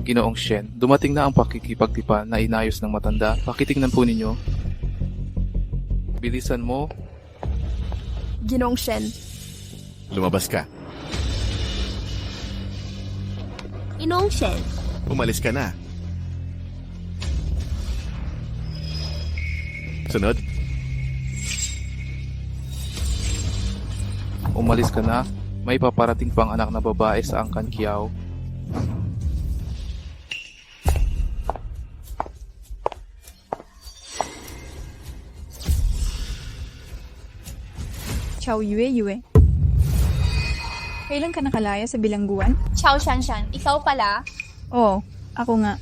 Ginoong Shen, dumating na ang pakikipagtipan na inayos ng matanda. Pakitingnan po ninyo. Bilisan mo. Ginoong Shen. Lumabas ka. Ginoong Shen. Umalis ka na. Sunod. Umalis ka na. May paparating pang anak na babae sa Angkan Kiao. Chow Yue. Kailan ka nakalaya sa bilangguan? Chow Shanshan, ikaw pala? Oo, ako nga.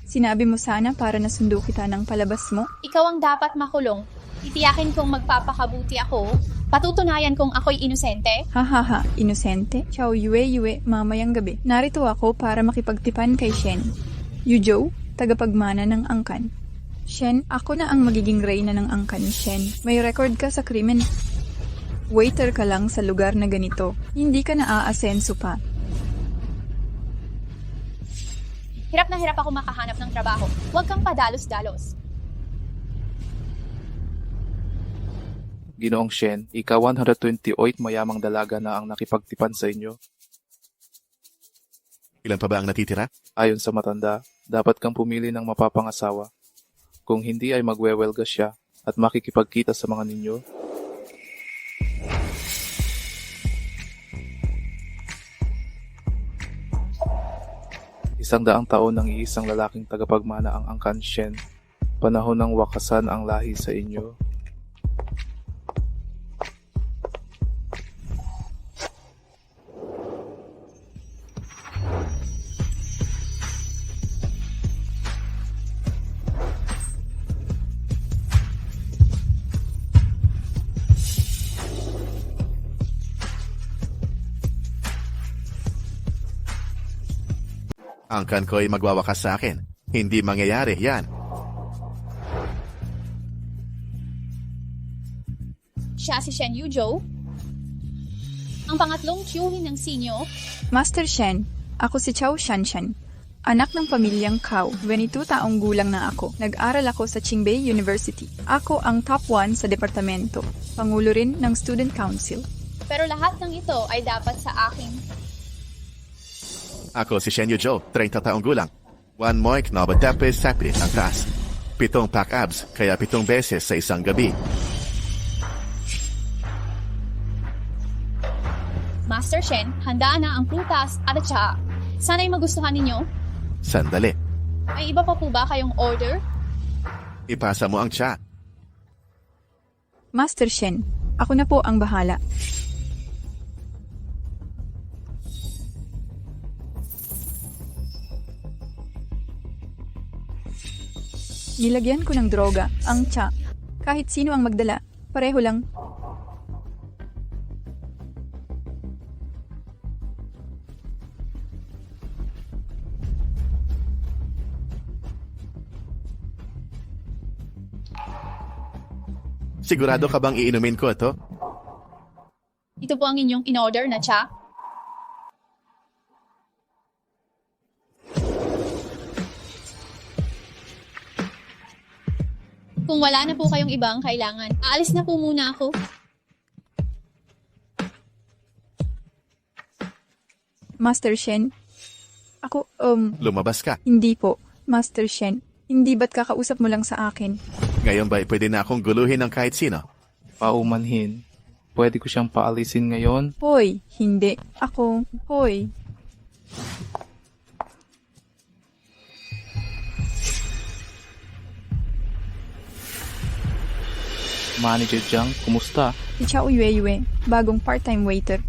Sinabi mo sana para nasundo kita ng palabas mo? Ikaw ang dapat makulong. Titiyakin kong magpapakabuti ako. Patutunayan kong ako'y inosente. Hahaha, inosente. Chow Yue, mamayang gabi. Narito ako para makipagtipan kay Shen. Yuzhou, tagapagmana ng angkan. Shen, ako na ang magiging reyna ng angkan ni Shen. May record ka sa krimen. Waiter ka lang sa lugar na ganito. Hindi ka naaasenso pa. Hirap na hirap ako makahanap ng trabaho. Huwag kang padalos-dalos. Ginoong Shen, ika-128 mayamang dalaga na ang nakipagtipan sa inyo. Ilan pa ba ang natitira? Ayon sa matanda, dapat kang pumili ng mapapangasawa. Kung hindi ay magwewelga siya at makikipagkita sa mga ninyo. Isang taon ng iisang lalaking tagapagmana ang Angkan Shen. Panahon ng wakasan ang lahi sa inyo. Ang kan ko'y magwawakas sa akin. Hindi mangyayari yan. Siya si Shen Yuzhou. Ang pangatlong tiyuhin ng sinyo. Master Shen, ako si Chow Shanshan. Anak ng pamilyang Kao, 22 taong gulang na ako. Nag-aral ako sa Qingbei University. Ako ang top 1 sa departamento. Pangulo rin ng Student Council. Pero lahat ng ito ay dapat sa akin. Ako si Shen Yuzhou, 30 taong gulang. 1 moik na batapes sapit ang taas. 7 pack abs, kaya 7 beses sa isang gabi. Master Shen, handa na ang prutas at tsa. Sana'y magustuhan ninyo. Sandali. May iba pa po ba kayong order? Ipasa mo ang tsa. Master Shen, ako na po ang bahala. Nilagyan ko ng droga, ang tsa. Kahit sino ang magdala, pareho lang. Sigurado ka bang iinumin ko ito? Ito po ang inyong in-order na tsa. Kung wala na po kayong ibang kailangan, aalis na po muna ako. Master Shen, ako, Lumabas ka. hindi po. Master Shen, hindi ba't kakausap mo lang sa akin? Ngayon ba'y pwede na akong guluhin ng kahit sino? Paumanhin. Pwede ko siyang paalisin ngayon? Hoy, hindi. Ako, hoy. Manager Jiang, kumusta? Si Chow Yue, bagong part-time waiter.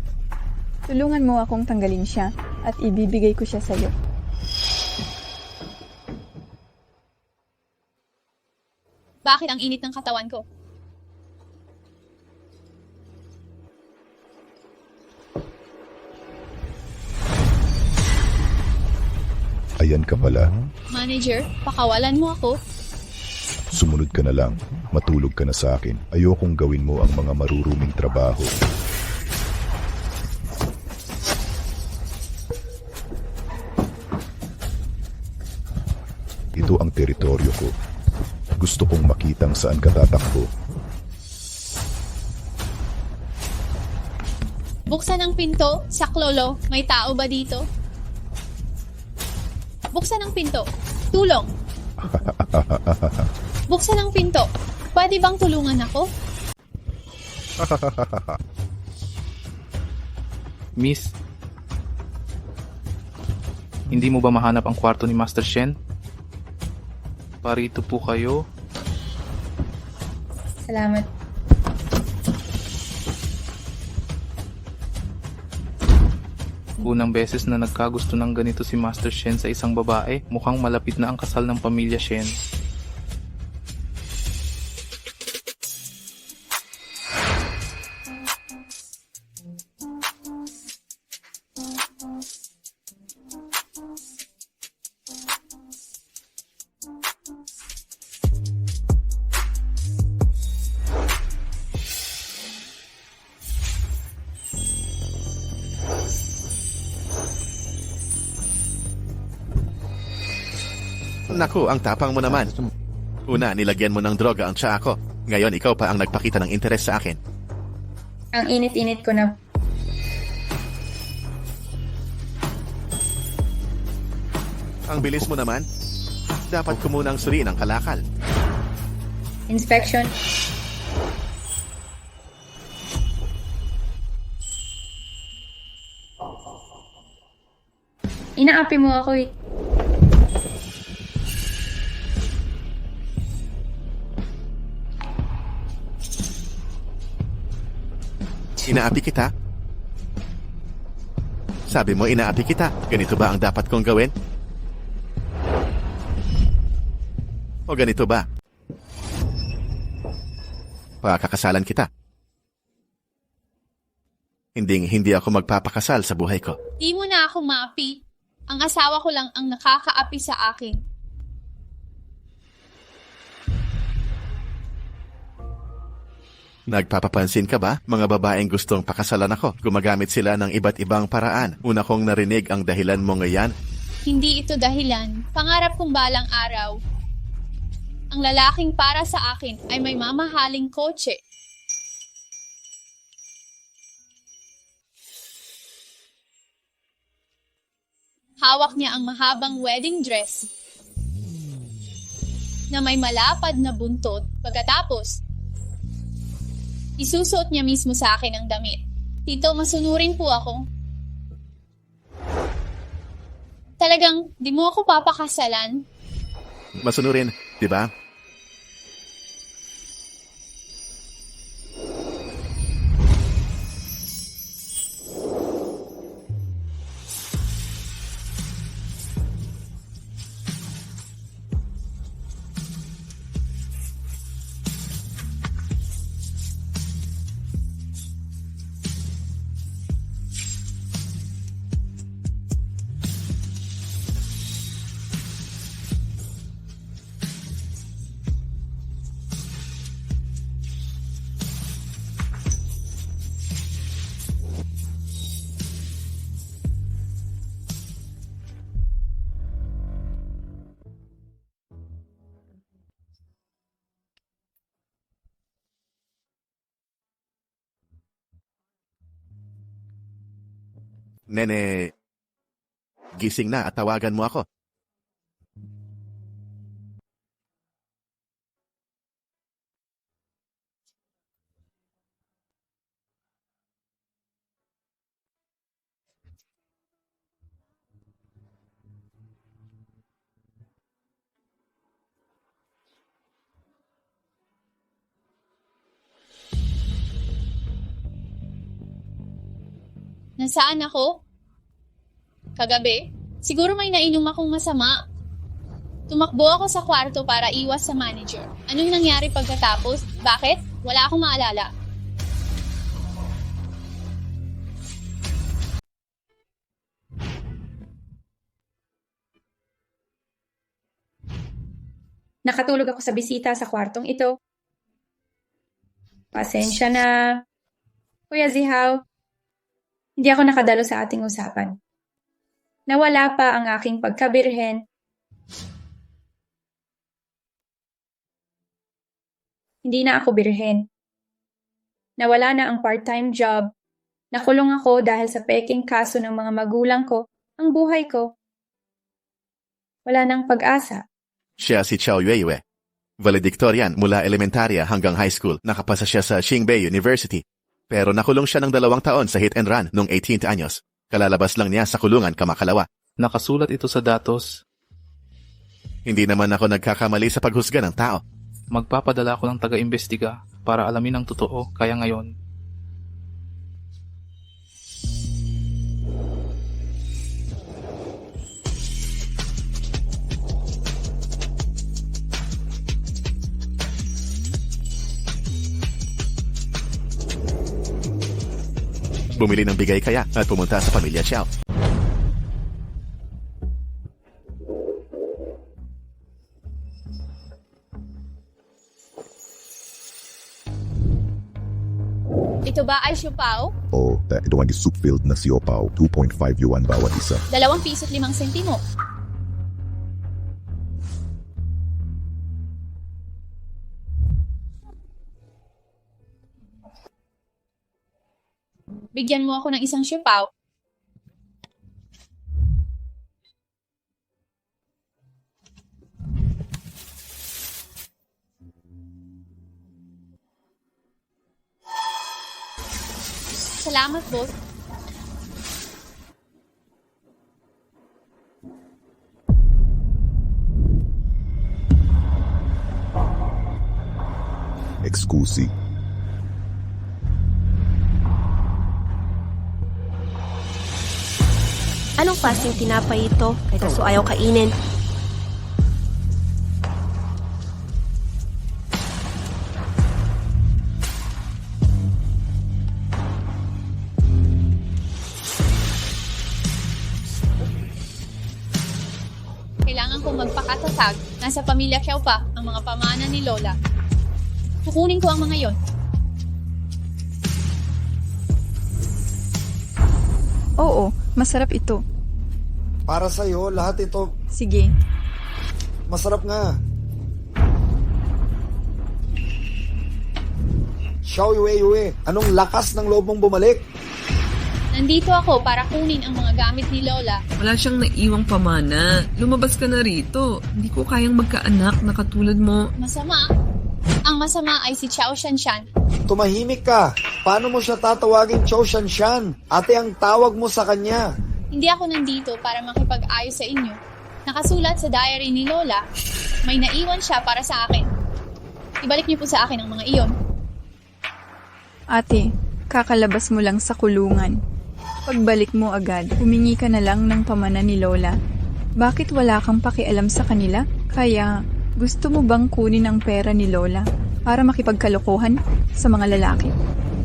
Tulungan mo akong tanggalin siya at ibibigay ko siya sa'yo. Bakit ang init ng katawan ko? Ayan ka pala. Manager, pakawalan mo ako. Sumunod ka na lang. Matulog ka na sa akin. Ayokong gawin mo ang mga maruruming trabaho. Ito ang teritoryo ko. Gusto kong makitang saan ka tatakbo. Buksan ang pinto, Saklolo. May tao ba dito? Buksan ang pinto. Tulong! Buksan ang pinto. Pwede bang tulungan ako? Miss, hindi mo ba mahanap ang kwarto ni Master Shen? Parito po kayo. Salamat. Unang beses na nagkagusto ng ganito si Master Shen sa isang babae, mukhang malapit na ang kasal ng pamilya Shen. Naku, ang tapang mo naman. Una, nilagyan mo ng droga ang tsa ko. Ngayon, ikaw pa ang nagpakita ng interes sa akin. Ang init-init ko na. Ang bilis mo naman. Dapat ko munang suriin ang kalakal. Inspection. Inaapi mo ako eh. Inaapi kita? Sabi mo, inaapi kita. Ganito ba ang dapat kong gawin? O ganito ba? Pakakasalan kita. Hindi ako magpapakasal sa buhay ko. Di mo na ako maapi. Ang asawa ko lang ang nakakaapi sa akin. Nagpapapansin ka ba? Mga babaeng gustong pakasalan ako. Gumagamit sila ng iba't ibang paraan. Una kong narinig ang dahilan mo ngayon. Hindi ito dahilan. Pangarap kong balang araw. Ang lalaking para sa akin ay may mamahaling kotse. Hawak niya ang mahabang wedding dress na may malapad na buntot. Pagkatapos, isusuot niya mismo sa akin ang damit. Tito, masunurin po ako. Talagang, di mo ako papakasalan? Masunurin, di ba? Nene, gising na at tawagan mo ako. Nasaan ako? Kagabi? Siguro may nainom akong masama. Tumakbo ako sa kwarto para iwas sa manager. Anong nangyari pagkatapos? Bakit? Wala akong maalala. Nakatulog ako sa bisita sa kwartong ito. Pasensya na. Kuya Zihaw, hindi ako nakadalo sa ating usapan. Nawala pa ang aking pagkabirhen. Hindi na ako birhen. Nawala na ang part-time job. Nakulong ako dahil sa peking kaso ng mga magulang ko. Ang buhay ko. Wala nang pag-asa. Siya si Chow Yue. Valedictorian mula elementarya hanggang high school. Nakapasa siya sa Qingbei University. Pero nakulong siya ng 2 taon sa hit and run noong 18 anyos. Kalalabas lang niya sa kulungan kamakalawa. Nakasulat ito sa datos. Hindi naman ako nagkakamali sa paghusga ng tao. Magpapadala ako ng taga-imbestiga para alamin ang totoo, kaya ngayon. Bumili ng bigay kaya at pumunta sa pamilya Chow. Ito ba ay siupaw? O, ito ang soup-filled na siopaw, 2.5 yuan bawat isa. 2 piso't 5 sentimo. Bigyan mo ako ng isang siupaw. Salamat, boss. Excusi. Anong klaseng tinapay ito? Kaya kaso ayaw kainin. Kailangan kong magpakatatag. Nasa pamilya Xiao pa ang mga pamana ni Lola. Kukunin ko ang mga yon. Oo, masarap ito. Para sa'yo, lahat ito Sige. masarap nga. Xiao Yue, anong lakas ng loob mong bumalik? Nandito ako para kunin ang mga gamit ni Lola. Wala siyang naiwang pamana. Lumabas ka na rito. Hindi ko kayang magkaanak na katulad mo. Masama. Ang masama ay si Xiao Shanshan. Tumahimik ka. Paano mo siya tatawagin Chow Shanshan? Ate ang tawag mo sa kanya. Hindi ako nandito para makipag-ayos sa inyo. Nakasulat sa diary ni Lola, may naiwan siya para sa akin. Ibalik niyo po sa akin ang mga iyon. Ate, kakalabas mo lang sa kulungan. Pagbalik mo agad, humingi ka na lang ng pamana ni Lola. Bakit wala kang pakialam sa kanila? Kaya, gusto mo bang kunin ang pera ni Lola para makipagkalokohan sa mga lalaki?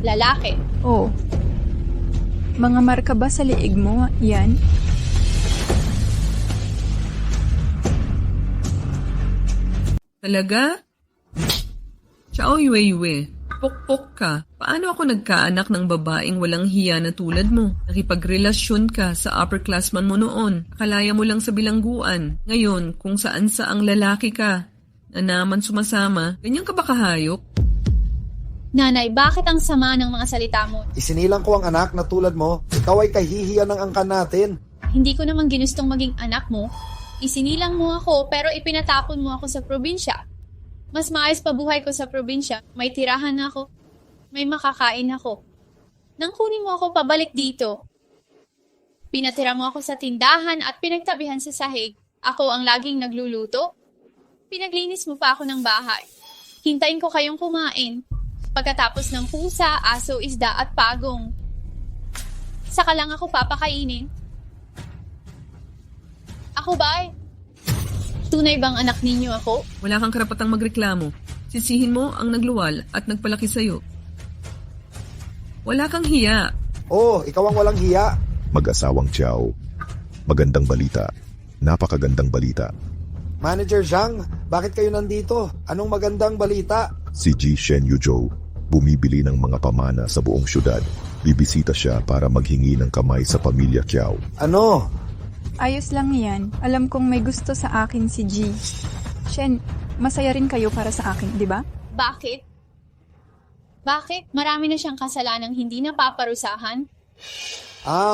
Lalaki. Oo. Mga marka ba sa liig mo, yan? Talaga? Chow Yue, pukpok ka. Paano ako nagkaanak ng babaeng walang hiya na tulad mo? Nakipagrelasyon ka sa upperclassman mo noon. Akalaya mo lang sa bilangguan. Ngayon, kung saan-saang lalaki ka, na naman sumasama, ganyan ka ba kahayop? Nanay, bakit ang sama ng mga salita mo? Isinilang ko ang anak na tulad mo. Ikaw ay kahihiyan ng angkan natin. Hindi ko naman ginustong maging anak mo. Isinilang mo ako pero ipinatapon mo ako sa probinsya. Mas maayos pa buhay ko sa probinsya. May tirahan ako. May makakain ako. Nang kunin mo ako pabalik dito. Pinatira mo ako sa tindahan at pinagtabihan sa sahig. Ako ang laging nagluluto. Pinaglinis mo pa ako ng bahay. Hintayin ko kayong kumain. Pagkatapos ng pusa, aso, isda at pagong. Saka lang ako papakainin. Ako ba? Tunay bang anak ninyo ako? Wala kang karapatang magreklamo. Sisihin mo ang nagluwal at nagpalaki sa'yo. Wala kang hiya. Oh, ikaw ang walang hiya. Mag-asawang Chow. Magandang balita. Napakagandang balita. Manager Zhang, bakit kayo nandito? Anong magandang balita? Si Ji Shen Yuzhou, bumibili ng mga pamana sa buong syudad. Bibisita siya para maghingi ng kamay sa pamilya Qiao. Ano? Ayos lang yan. Alam kong may gusto sa akin si G. Shen, masaya rin kayo para sa akin, di ba? Bakit? Bakit? Marami na siyang kasalanang hindi napaparusahan.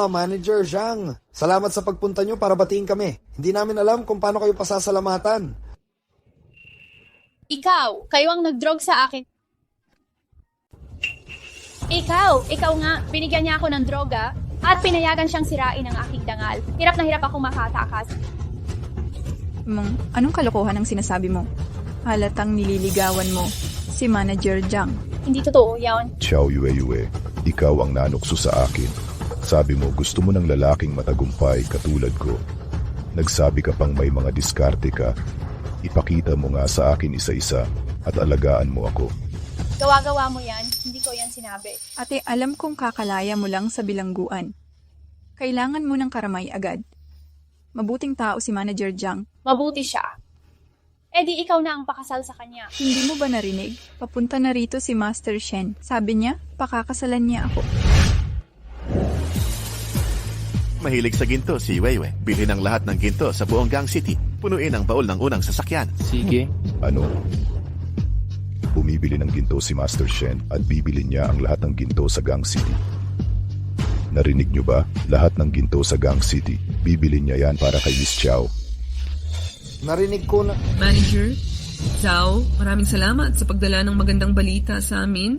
Manager Zhang. Salamat sa pagpunta nyo para batiin kami. Hindi namin alam kung paano kayo pasasalamatan. Kayo ang nag-drog sa akin. Ikaw nga, binigyan niya ako ng droga at pinayagan siyang sirain ang aking dangal. Hirap na hirap ako makatakas. Anong kalokohan ang sinasabi mo? Halatang nililigawan mo si Manager Zhang. Hindi totoo yan. Xiao Yue, ikaw ang nanukso sa akin. Sabi mo gusto mo ng lalaking matagumpay katulad ko. Nagsabi ka pang may mga diskarte ka. Ipakita mo nga sa akin isa-isa at alagaan mo ako. Gawa-gawa mo yan. Hindi ko yan sinabi. Ate, alam kong kakalaya mo lang sa bilangguan. Kailangan mo ng karamay agad. Mabuting tao si Manager Zhang. Mabuti siya. Di ikaw na ang pakasal sa kanya. Hindi mo ba narinig? Papunta na rito si Master Shen. Sabi niya, pakakasalan niya ako. Mahilig sa ginto si Weiwei. Bilhin ang lahat ng ginto sa buong Gang City. Punuin ang baul ng unang sasakyan. Sige. Ano? Bumibili ng ginto si Master Shen at bibili niya ang lahat ng ginto sa Gang City. Narinig niyo ba? Lahat ng ginto sa Gang City. Bibili niya yan para kay Miss Xiao. Narinig ko na... Manager, Zhao, maraming salamat sa pagdala ng magandang balita sa amin.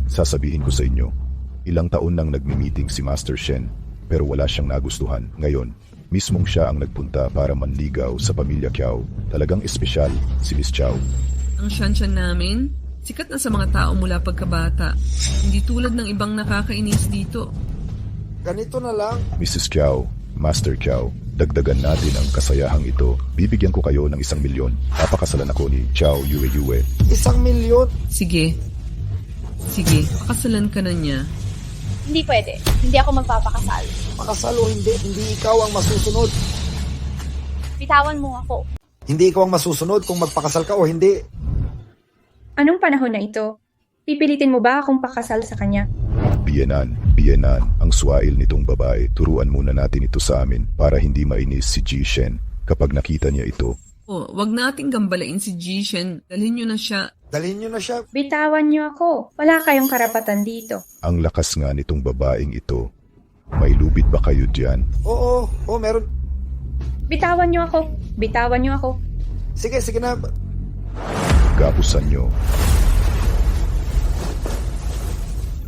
Sasabihin ko sa inyo, ilang taon nang nagmi-meeting si Master Shen pero wala siyang nagustuhan. Ngayon, mismong siya ang nagpunta para manligaw sa pamilya Qiao. Talagang espesyal si Miss Xiao. Ang Shanshan namin, sikat na sa mga tao mula pagkabata. Hindi tulad ng ibang nakakainis dito. Ganito na lang. Mrs. Qiao, Master Qiao, dagdagan natin ang kasayahang ito. Bibigyan ko kayo ng 1 milyon. Papakasalan ako ni Xiao Yue. 1 milyon? Sige, pakasalan ka na niya. Hindi pwede. Hindi ako magpapakasal. Pakasal o hindi, hindi ikaw ang masusunod. Bitawan mo ako. Hindi ikaw ang masusunod kung magpakasal ka o hindi. Anong panahon na ito? Pipilitin mo ba akong pakasal sa kanya? Biyenan, ang swail nitong babae. Turuan muna natin ito sa amin para hindi mainis si Ji Shen kapag nakita niya ito. Wag nating gambalain si Jishen. Dalhin niyo na siya. Dalhin nyo na siya. Bitawan niyo ako. Wala kayong karapatan dito. Ang lakas nga nitong babaeng ito. May lubid ba kayo diyan? Oo, meron. Bitawan niyo ako. Bitawan niyo ako. Sige na. Gapusan nyo.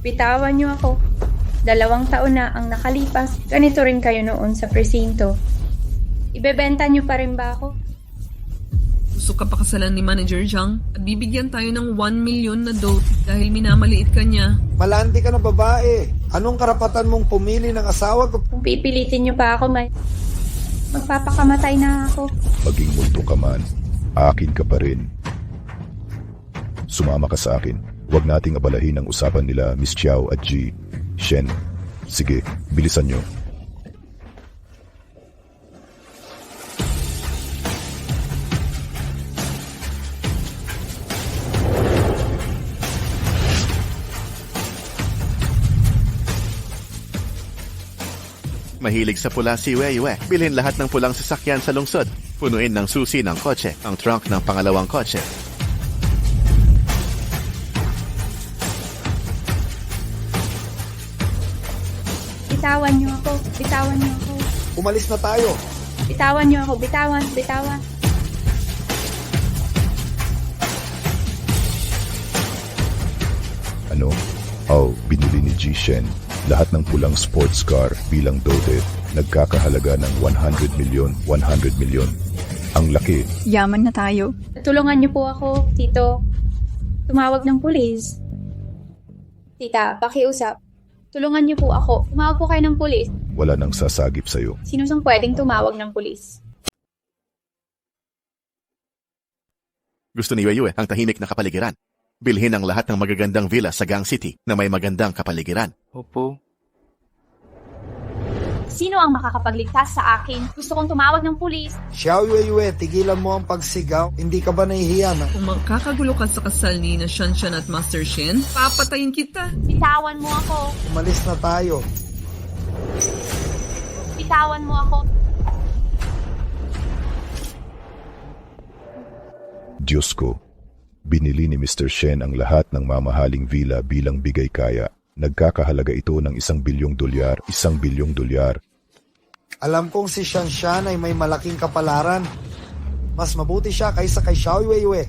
Bitawan niyo ako. 2 taon na ang nakalipas. Ganito rin kayo noon sa presinto. Ibebenta niyo pa rin ba ako? Gusto ka pakasalan ni Manager Zhang at bibigyan tayo ng 1 million na dote dahil minamaliit ka niya. Malandi ka na babae. Anong karapatan mong pumili ng asawa ko? Kung pipilitin niyo pa ako, magpapakamatay na ako. Maging multo ka man, akin ka pa rin. Sumama ka sa akin. Huwag nating abalahin ang usapan nila Miss Xiao at Ji Shen. Sige, bilisan nyo. Mahilig sa pula si Weiwei. Bilhin lahat ng pulang sasakyan sa lungsod. Punuin ng susi ng kotse, ang trunk ng pangalawang kotse. Bitawan niyo ako. Bitawan niyo ako. Umalis na tayo. Bitawan niyo ako. Bitawan. Ano? Binili ni Ji Shen. Lahat ng pulang sports car bilang dote. Nagkakahalaga ng 100 milyon. Ang laki. Yaman na tayo. Tulungan niyo po ako, Tito. Tumawag ng pulis. Tita, pakiusap. Tulungan niyo po ako. Tumawag po kayo ng pulis. Wala nang sasagip sa'yo. Sino sang pwedeng tumawag ng pulis? Gusto ni Weiwei ang tahimik na kapaligiran. Bilhin ang lahat ng magagandang villa sa Gang City na may magandang kapaligiran. Opo. Sino ang makakapagligtas sa akin? Gusto kong tumawag ng pulis. Xiao Yue, tigilan mo ang pagsigaw. Hindi ka ba nahihiya na? Kung magkakagulo ka sa kasal ni na Shanshan at Master Shen, papatayin kita. Bitawan mo ako. Umalis na tayo. Bitawan mo ako. Diyos ko, Binili ni Mr. Shen ang lahat ng mamahaling villa bilang bigay kaya. Nagkakahalaga ito ng $1 bilyong, $1 bilyong. Alam kong si Shanshan ay may malaking kapalaran. Mas mabuti siya kaysa kay Xiao Yueyue.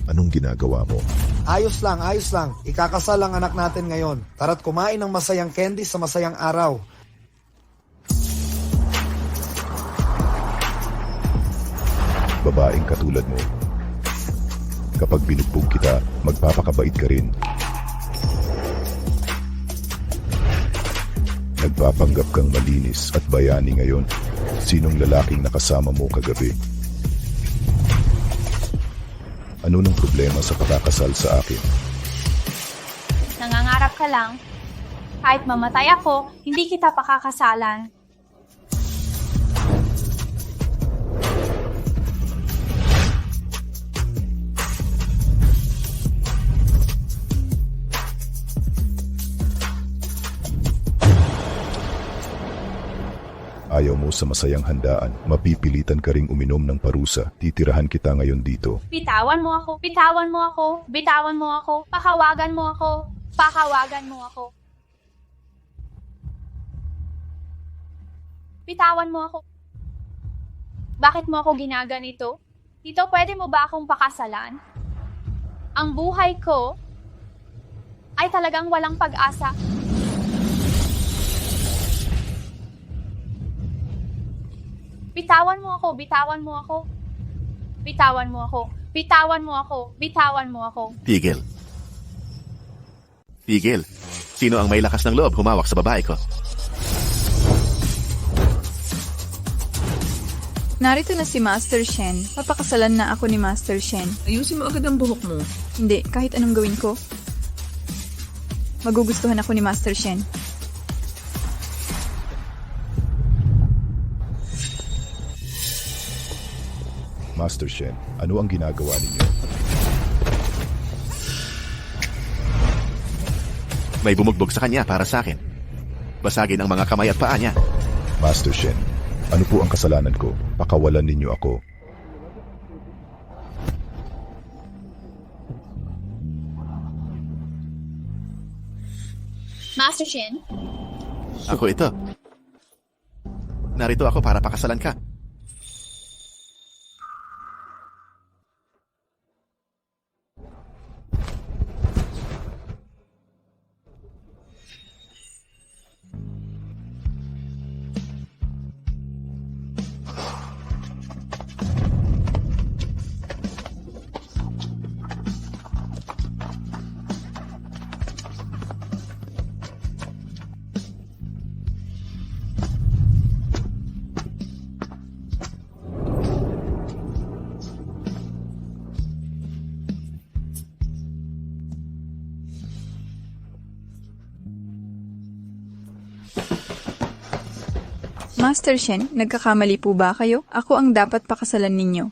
Anong ginagawa mo? Ayos lang, ayos lang. Ikakasal ang anak natin ngayon. Tara't kumain ng masayang candy sa masayang araw. Babaeng katulad mo. Kapag binugbog kita, magpapakabait ka rin. Nagpapanggap kang malinis at bayani ngayon. Sinong lalaking nakasama mo kagabi? Ano nang problema sa pakakasal sa akin? Nangangarap ka lang. Kahit mamatay ako, hindi kita pakakasalan. Ayaw mo sa masayang handaan, mapipilitan ka ring uminom ng parusa. Titirahan kita ngayon dito. Bitawan mo ako, bitawan mo ako, bitawan mo ako, pakawagan mo ako, pakawagan mo ako. Bitawan mo ako. Bakit mo ako ginaganito? Tito, pwede mo ba akong pakasalan? Ang buhay ko ay talagang walang pag-asa. Bitawan mo ako, bitawan mo ako. Bitawan mo ako, bitawan mo ako, bitawan mo ako. Tigil. Tigil. Sino ang may lakas ng loob humawak sa babae ko? Narito na si Master Shen. Papakasalan na ako ni Master Shen. Ayusin mo agad ang buhok mo. Hindi, kahit anong gawin ko, magugustuhan ako ni Master Shen. Master Shen, ano ang ginagawa ninyo? May bumugbog sa kanya para sa akin. Basagin ang mga kamay at paa niya. Master Shen, ano po ang kasalanan ko? Pakawalan ninyo ako. Master Shin, Ako ito. Narito ako para pakasalan ka. Master Shen, nagkakamali po ba kayo? Ako ang dapat pakasalan ninyo.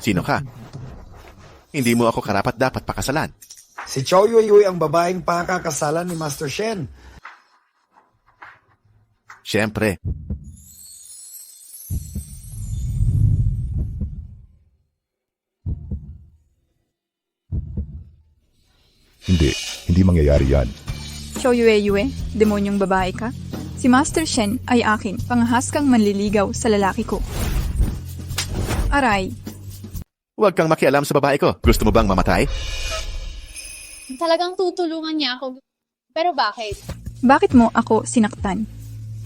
Sino ka? Hindi mo ako karapat dapat pakasalan. Si Xiao Yueyue ang babaeng pakakasalan ni Master Shen. Siyempre. Hindi mangyayari yan. Xiao Yueyue, demonyong babae ka? Si Master Shen ay akin, pangahas kang manliligaw sa lalaki ko. Aray, Huwag kang makialam sa babae ko. Gusto mo bang mamatay? talagang tutulungan niya ako. Pero bakit? bakit mo ako sinaktan?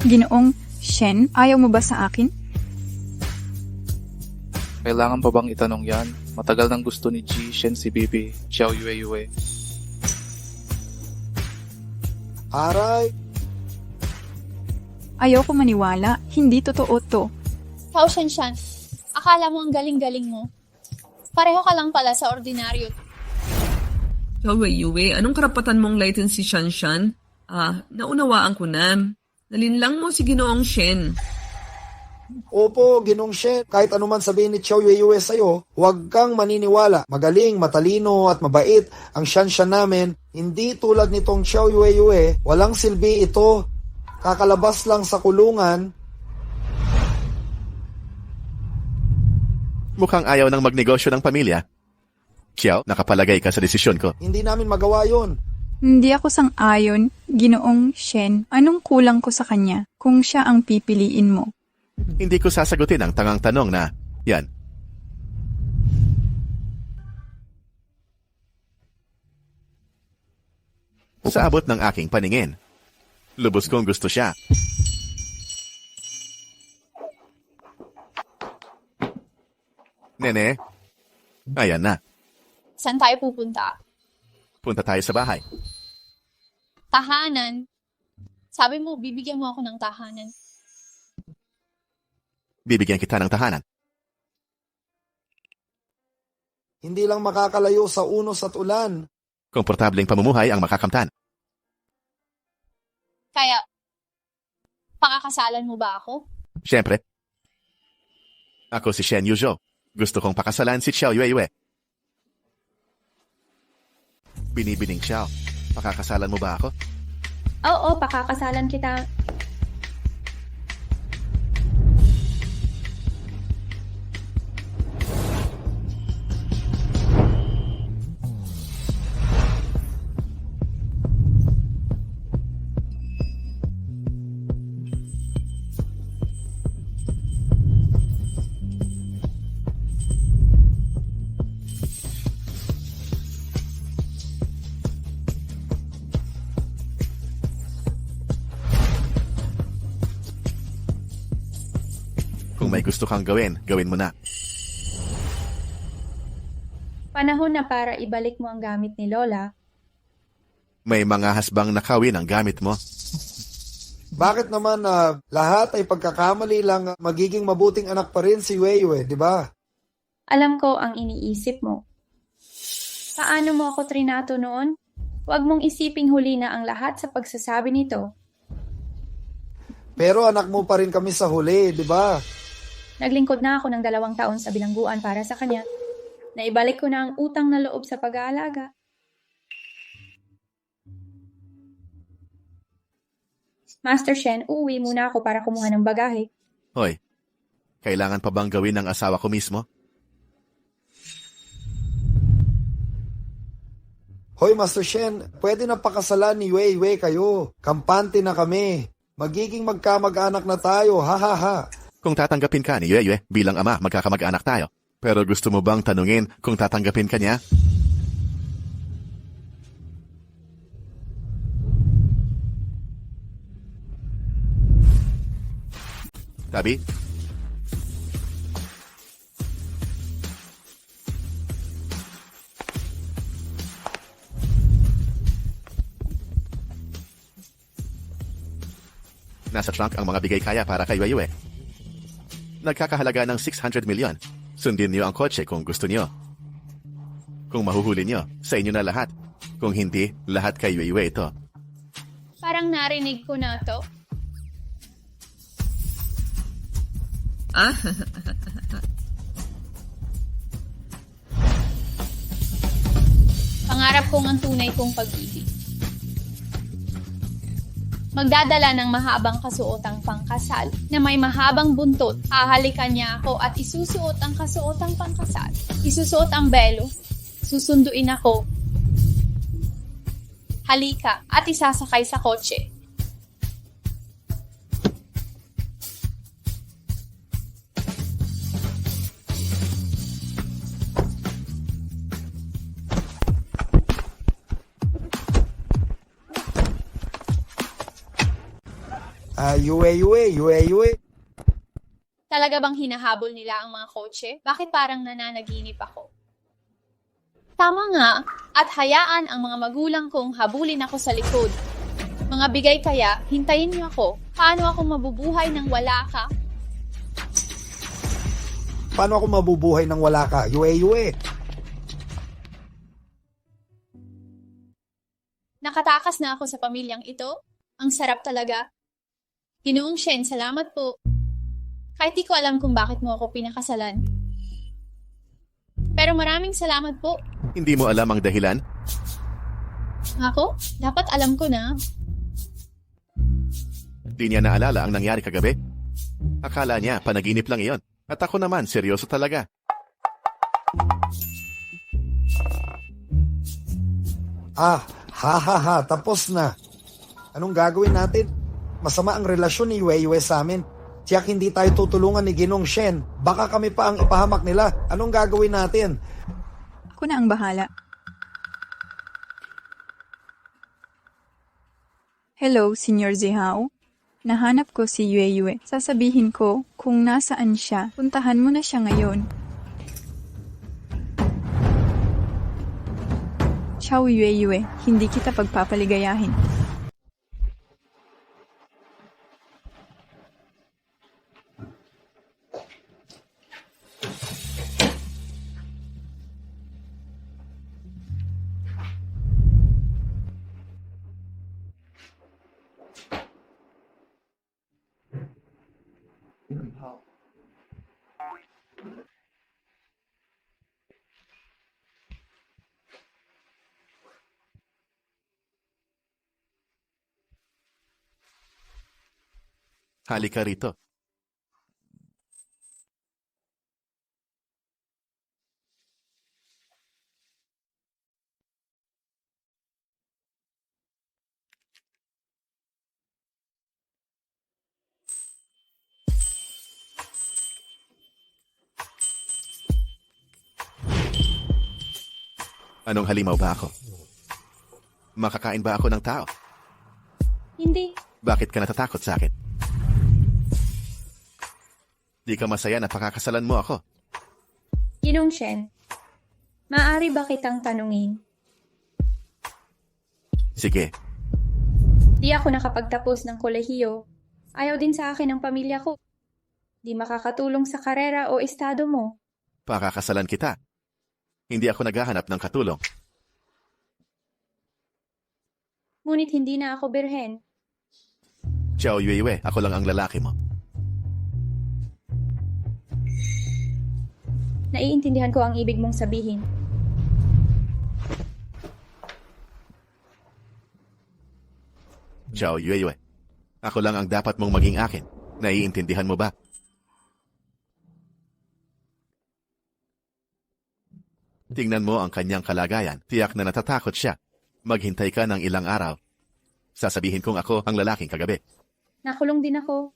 Ginoong Shen, ayaw mo ba sa akin? Kailangan pa bang itanong yan? Matagal nang gusto ni Ji Shen si Bibi, Xiao Yueyue. Aray, Ayoko maniwala, hindi totoo to. Ikaw, Shanshan, akala mo ang galing-galing mo. Pareho ka lang pala sa ordinaryo. Xiao Yueyue, anong karapatan mong lighten si Shanshan? Naunawaan ko na. Nalinlang mo si Ginoong Shen. Opo, Ginong Shen. Kahit anuman sabihin ni Xiao Yueyue sa'yo, huwag kang maniniwala. Magaling, matalino at mabait ang Shanshan namin. Hindi tulad nitong Xiao Yueyue. Walang silbi ito. Kakalabas lang sa kulungan. Mukhang ayaw ng magnegosyo ng pamilya. Xiao, nakapalagay ka sa desisyon ko. Hindi namin magawa yon. Hindi ako sang-ayon, Ginoong Shen. Anong kulang ko sa kanya kung siya ang pipiliin mo? Hindi ko sasagutin ang tangang tanong na, yan. Sa abot ng aking paningin, lubos kong gusto siya. Nene, ayan na. Saan tayo pupunta? Punta tayo sa bahay. Tahanan. Sabi mo, bibigyan mo ako ng tahanan. Bibigyan kita ng tahanan. Hindi lang makakalayo sa unos at ulan. Komportableng pamumuhay ang makakamtan. Kaya, pakakasalan mo ba ako? Siyempre. Ako si Shen Yuzhou. Gusto kong pakasalan si Xiao Yueyue. Binibining Xiao, pakakasalan mo ba ako? Oo, pakakasalan kita. Kung may gusto kang gawin, gawin mo na. Panahon na para ibalik mo ang gamit ni Lola. May mga hasbang nakawin ang gamit mo. Bakit naman lahat ay pagkakamali lang, magiging mabuting anak pa rin si Yueyue, di ba? Alam ko ang iniisip mo. Paano mo ako trinato noon? Huwag mong isiping huli na ang lahat sa pagsasabi nito. Pero anak mo pa rin kami sa huli, di ba? Naglingkod na ako ng 2 taon sa bilangguan para sa kanya. Naibalik ko na ang utang na loob sa pag-aalaga. Master Shen, uuwi muna ako para kumuha ng bagahe. Hoy, kailangan pa bang gawin ng asawa ko mismo? Hoy, Master Shen, pwede na pakasalan ni Yueyue kayo. Kampante na kami. Magiging magkamag-anak na tayo, ha ha ha. Kung tatanggapin ka ni Yueyue bilang ama, magkakamag-anak tayo. Pero gusto mo bang tanungin kung tatanggapin ka niya? Tabi? Nasa trunk ang mga bigay kaya para kay Yueyue. Nagkakahalaga ng 600 milyon. Sundin niyo ang kotse kung gusto niyo. Kung mahuhuli niyo, sa inyo na lahat. Kung hindi, lahat kay Yueyue ito. Parang narinig ko na to. Pangarap kong ang tunay kong pag-ibig. Magdadala ng mahabang kasuotang pangkasal na may mahabang buntot. Hahalikan niya ako at isusuot ang kasuotang pangkasal. Isusuot ang belo. Susunduin ako. Halika at isasakay sa kotse. Yueyue. Talaga bang hinahabol nila ang mga kotse? Bakit parang nananaginip ako? Tama nga, at hayaan ang mga magulang kong habulin ako sa likod. Mga bigay kaya, hintayin niyo ako. Paano ako mabubuhay nang wala ka? Paano ako mabubuhay nang wala ka, Yueyue? Nakatakas Bukas na ako sa pamilyang ito. Ang sarap talaga. Ginoong Shen, salamat po. Kahit di ko alam kung bakit mo ako pinakasalan. Pero maraming salamat po. Hindi mo alam ang dahilan? Ako? Dapat alam ko na. Di niya naalala ang nangyari kagabi? Akala niya panaginip lang iyon. At ako naman, seryoso talaga. Tapos na. Anong gagawin natin? Masama ang relasyon ni Yue sa amin. Tiyak hindi tayo tutulungan ni Ginong Shen. Baka kami pa ang ipahamak nila. Anong gagawin natin? Ako na ang bahala. Hello, Senior Zihao. Nahanap ko si Yue. Sasabihin ko kung nasaan siya. Puntahan mo na siya ngayon. Ciao Yue, hindi kita pagpapaligayahin. Halika rito. Anong halimaw ba ako? Makakain ba ako ng tao? Hindi. Bakit ka natatakot sa akin? Di ka masaya na pakakasalan mo ako. Ginong Shen, maaari ba kitang tanungin? Sige, Di ako nakapagtapos ng kolehiyo. Ayaw din sa akin ang pamilya ko. Di makakatulong sa karera o estado mo. pakakasalan kita. Hindi ako naghahanap ng katulong. Ngunit hindi na ako birhen. Ciao Yue, ako lang ang lalaki mo. Naiintindihan ko ang ibig mong sabihin. Ciao Yue, ako lang ang dapat mong maging akin. Naiintindihan mo ba? Tingnan mo ang kanyang kalagayan. Tiyak na natatakot siya. Maghintay ka ng ilang araw. Sasabihin kong ako ang lalaking kagabi. Nakulong din ako.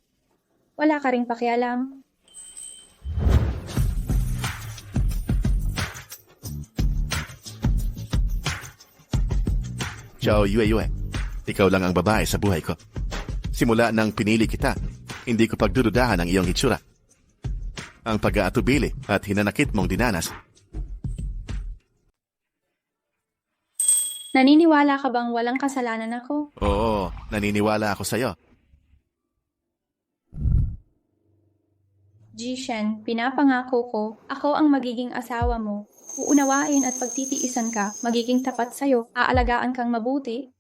Wala ka ring pakialam. Ciao Yue, ikaw lang ang babae sa buhay ko. Simula nang pinili kita, hindi ko pagdududahan ang iyong hitsura. Ang pag-aatubili at hinanakit mong dinanas. Naniniwala ka bang walang kasalanan ako? Oo, naniniwala ako sa'yo. Jishen, pinapangako ko, ako ang magiging asawa mo. Uunawain at pagtitiisan ka, magiging tapat sa'yo, aalagaan kang mabuti.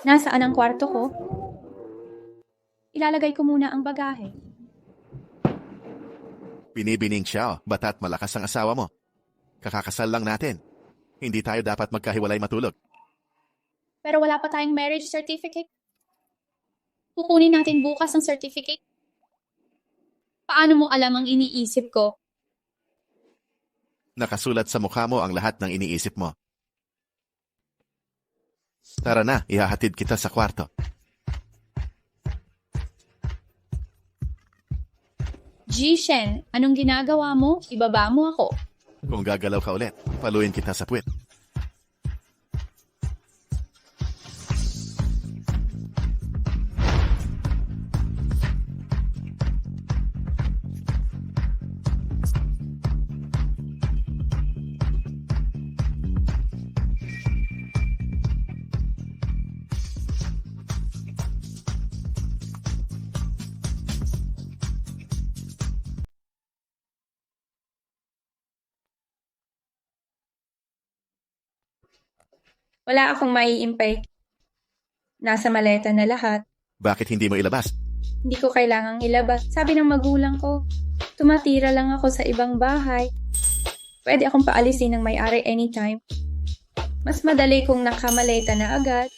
Nasaan ang kwarto ko? Ilalagay ko muna ang bagahe. Binibining siya, bata't malakas ang asawa mo. Kakakasal lang natin. Hindi tayo dapat magkahiwalay matulog. Pero wala pa tayong marriage certificate. Kukunin natin bukas ang certificate. Paano mo alam ang iniisip ko? Nakasulat sa mukha mo ang lahat ng iniisip mo. Tara na, ihahatid kita sa kwarto. Jishen, anong ginagawa mo? Ibaba mo ako. Kung gagalaw ka ulit, paluin kita sa puwet. Wala akong maiimpay. Nasa maleta na lahat. Bakit hindi mo ilabas? Hindi ko kailangang ilabas. Sabi ng magulang ko, tumatira lang ako sa ibang bahay. Pwede akong paalisin ng may-ari anytime. Mas madali kung nakamaleta na agad.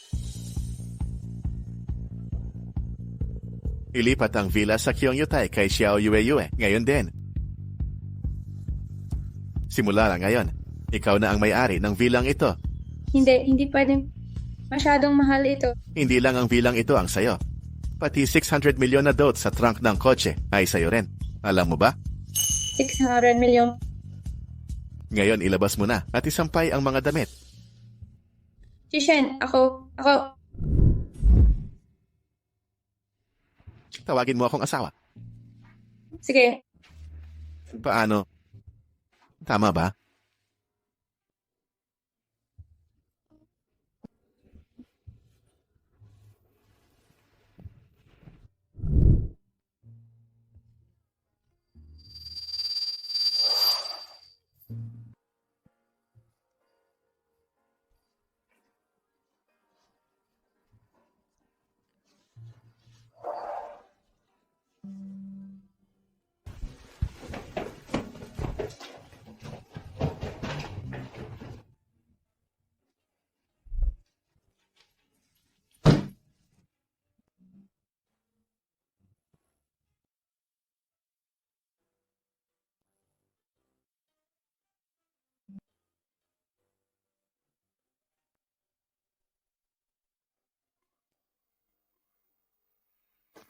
Ilipat ang villa sa Kyongyutai kay Xiao Yue ngayon din. Simula lang ngayon, ikaw na ang may-ari ng villang ito. Hindi pwede. Masyadong mahal ito. Hindi lang ang villang ito ang sayo. Pati 600 milyon na dote sa trunk ng kotse ay sayo rin. Alam mo ba? 600 milyon. Ngayon ilabas mo na at isampay ang mga damit. Si Shen, ako. Tawagin mo akong asawa. Sige, Paano? Tama ba?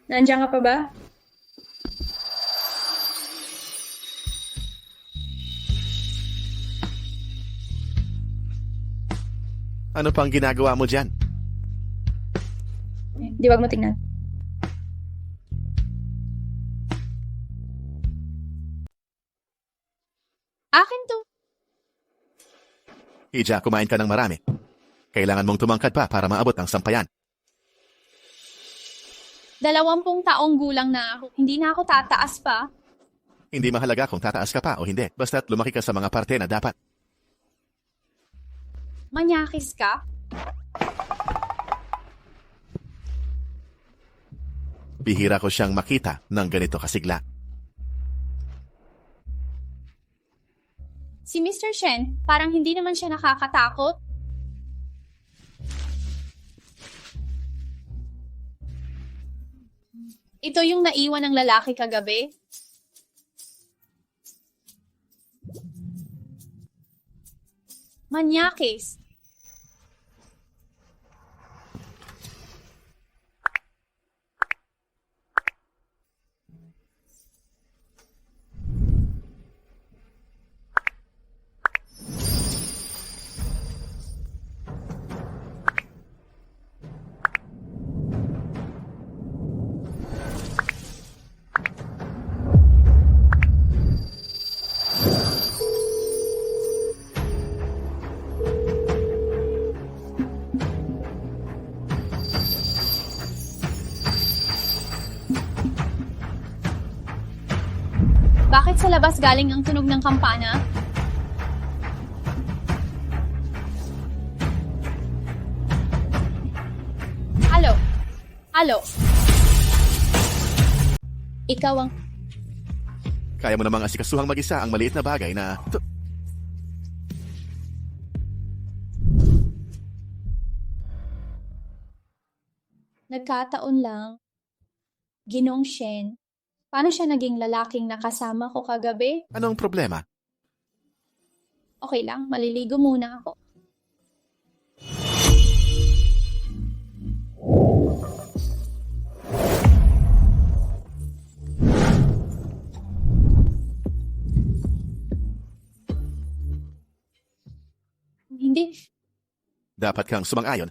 nandiyan ka pa ba? Ano pang ginagawa mo dyan? Di wag mo tingnan. Akin to. Ija, kumain ka ng marami. Kailangan mong tumangkad pa para maabot ang sampayan. 20 taong gulang na ako. Hindi na ako tataas pa. Hindi mahalaga kung tataas ka pa o hindi. Basta't lumaki ka sa mga parte na dapat. Manyakis ka? Bihira ko siyang makita ng ganito kasigla. Si Mr. Shen, parang hindi naman siya nakakatakot. Ito yung naiwan ng lalaki kagabi. Manyakis. Bakit sa labas galing ang tunog ng kampana? Halo? Halo? Ikaw ang... Kaya mo namang asikasuhang mag-isa ang maliit na bagay na... Nagkataon lang. Ginong Shen. Paano siya naging lalaking nakasama ko kagabi? Anong problema? Okay lang, maliligo muna ako. Hindi. Dapat kang sumang-ayon.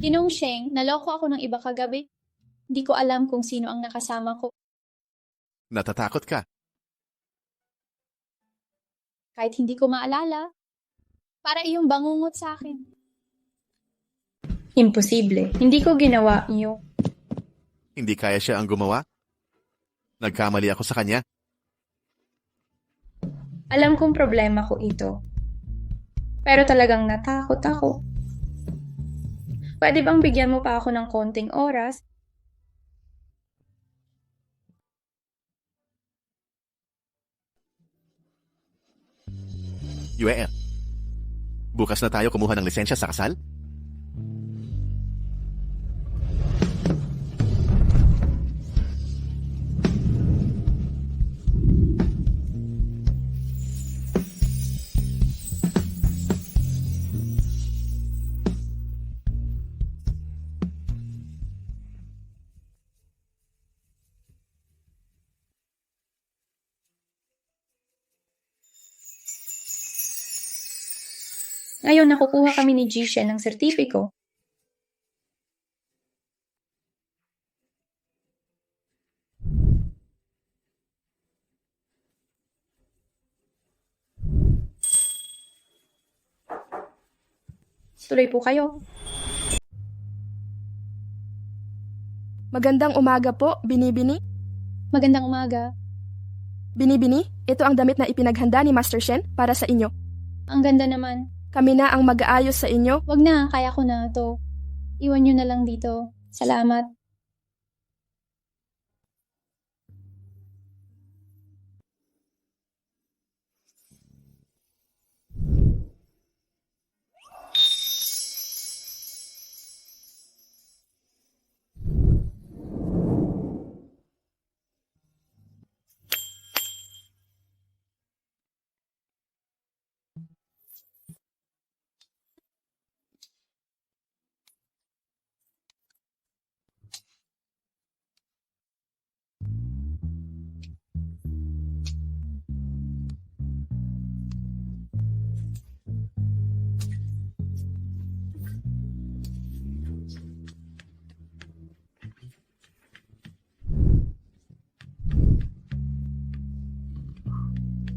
Ginong Sheng, naloko ako ng iba kagabi. Hindi ko alam kung sino ang nakasama ko. Natatakot ka. Kahit hindi ko maalala. Para iyong bangungot sa akin. Imposible. Hindi ko ginawa yung... Hindi kaya siya ang gumawa? Nagkamali ako sa kanya. Alam kong problema ko ito. Pero talagang natakot ako. Pwede bang bigyan mo pa ako ng konting oras? Yue, bukas na tayo kumuha ng lisensya sa kasal? Ngayon nakukuha kami ni Jishen ng sertipiko. Tuloy po kayo. Magandang umaga po, Binibini. Magandang umaga. Binibini, ito ang damit na ipinaghanda ni Master Shen para sa inyo. Ang ganda naman. Kami na ang mag-aayos sa inyo. Wag na, kaya ko na to. Iwan nyo na lang dito. Salamat.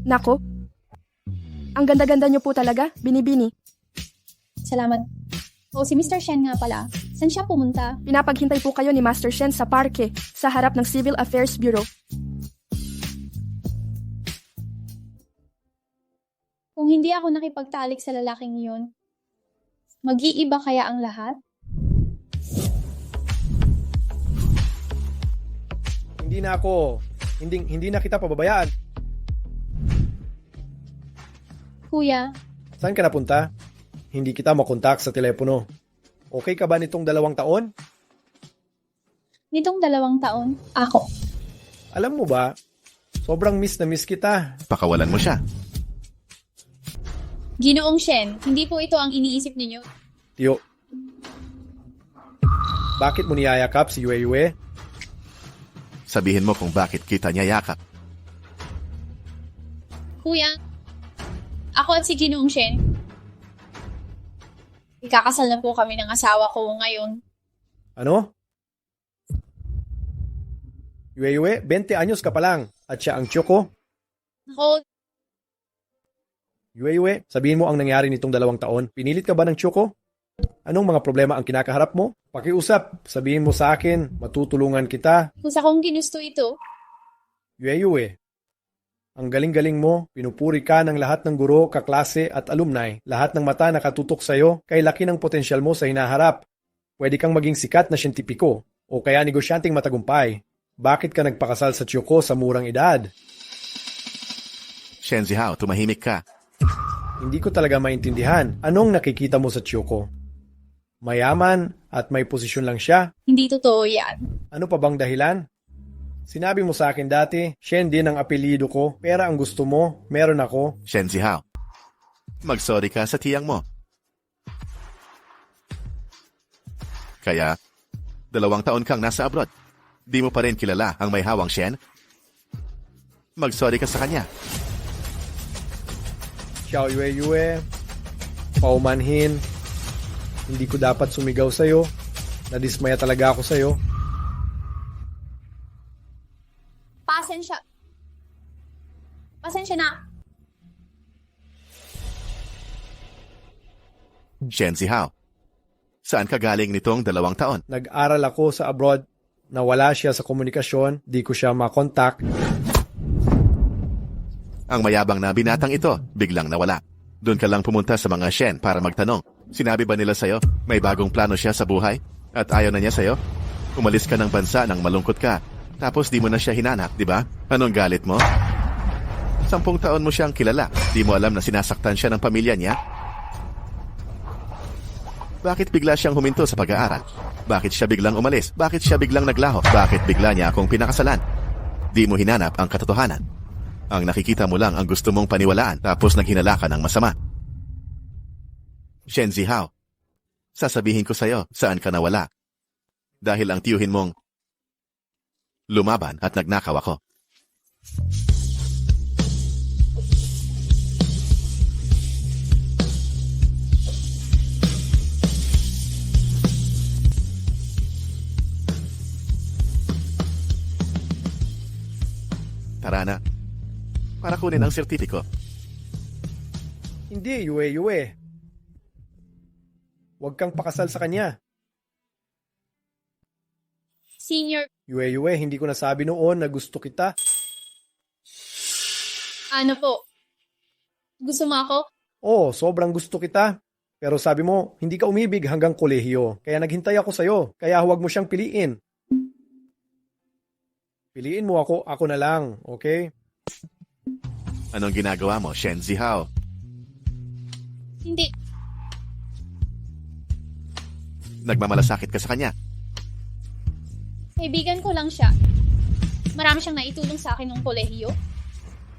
Nako, ang ganda-ganda niyo po talaga, Binibini. Salamat. O, si Mr. Shen nga pala. Saan siya pumunta? Pinapaghintay po kayo ni Master Shen sa parke, sa harap ng Civil Affairs Bureau. Kung hindi ako nakipagtalik sa lalaking yun, mag-iiba kaya ang lahat? Hindi na kita pababayaan. Kuya, Saan ka napunta? Hindi kita makontak sa telepono. Okay ka ba nitong 2 taon? nitong 2 taon, ako. Alam mo ba, sobrang miss na miss kita. Pakawalan mo siya. Ginoong Shen, hindi po ito ang iniisip ninyo. Tiyo, bakit mo niyayakap si Yue Yue? Sabihin mo kung bakit kita niya yakap. Kuya, ako at si Ginoong Shen, ikakasal na po kami ng asawa ko ngayon. Ano? Yue Yue, 20 anyos ka pa lang at siya ang Choco. Ako, Yue Yue, sabihin mo ang nangyari nitong 2 taon. Pinilit ka ba ng Choco? Anong mga problema ang kinakaharap mo? Pakiusap, sabihin mo sa akin, matutulungan kita. kusa kong ginusto ito. Yue Yue, ang galing-galing mo, pinupuri ka ng lahat ng guro, kaklase at alumni. Lahat ng mata nakatutok sa'yo, kay laki ng potensyal mo sa hinaharap. Pwede kang maging sikat na siyentipiko o kaya negosyanteng matagumpay. Bakit ka nagpakasal sa Choco sa murang edad? Shen Zihao, tumahimik ka. Hindi ko talaga maintindihan. Anong nakikita mo sa Choco? Mayaman at may posisyon lang siya? Hindi totoo yan. Ano pa bang dahilan? Sinabi mo sa akin dati, Shen din ang apelyido ko, pera ang gusto mo, meron ako. Shen Zihao, mag-sorry ka sa tiyang mo. Kaya, 2 taon kang nasa abroad. Di mo pa rin kilala ang may hawang Shen? Mag-sorry ka sa kanya. Xiao Yue Yue, paumanhin, Hindi ko dapat sumigaw sa'yo. Nadismaya talaga ako sa'yo. Pasensya na. Shen Zihao, saan ka galing nitong 2 taon? Nag-aral ako sa abroad. Nawala siya sa komunikasyon. Di ko siya makontak. Ang mayabang na binatang ito, biglang nawala. Doon ka lang pumunta sa mga Shen para magtanong. Sinabi ba nila sa'yo, may bagong plano siya sa buhay? At ayaw na niya sa'yo? Umalis ka ng bansa nang malungkot ka. Tapos di mo na siya hinanap, di ba? Anong galit mo? 10 taon mo siyang kilala. Di mo alam na sinasaktan siya ng pamilya niya? Bakit bigla siyang huminto sa pag-aaral? Bakit siya biglang umalis? Bakit siya biglang naglaho? Bakit bigla niya akong pinakasalan? Di mo hinanap ang katotohanan. Ang nakikita mo lang ang gusto mong paniwalaan tapos naghinala ka ng masama. Shen Zihao, sasabihin ko sa'yo saan ka nawala. Dahil ang tiyuhin mong lumaban at nagnakaw ako. Tara na. Para kunin ang sertipiko. Hindi, Yue. Huwag kang pakasal sa kanya. Senior, Yue, hindi ko nasabi noon na gusto kita. ano po? Gusto mo ako? Oo, sobrang gusto kita. Pero sabi mo, hindi ka umibig hanggang kolehiyo. Kaya naghintay ako sa'yo. Kaya huwag mo siyang piliin. Piliin mo ako na lang, okay? Anong ginagawa mo, Shen Zihao? Hindi. Nagmamalasakit ka sa kanya. Kaibigan ko lang siya. Marami siyang naitulong sa akin nung kolehiyo.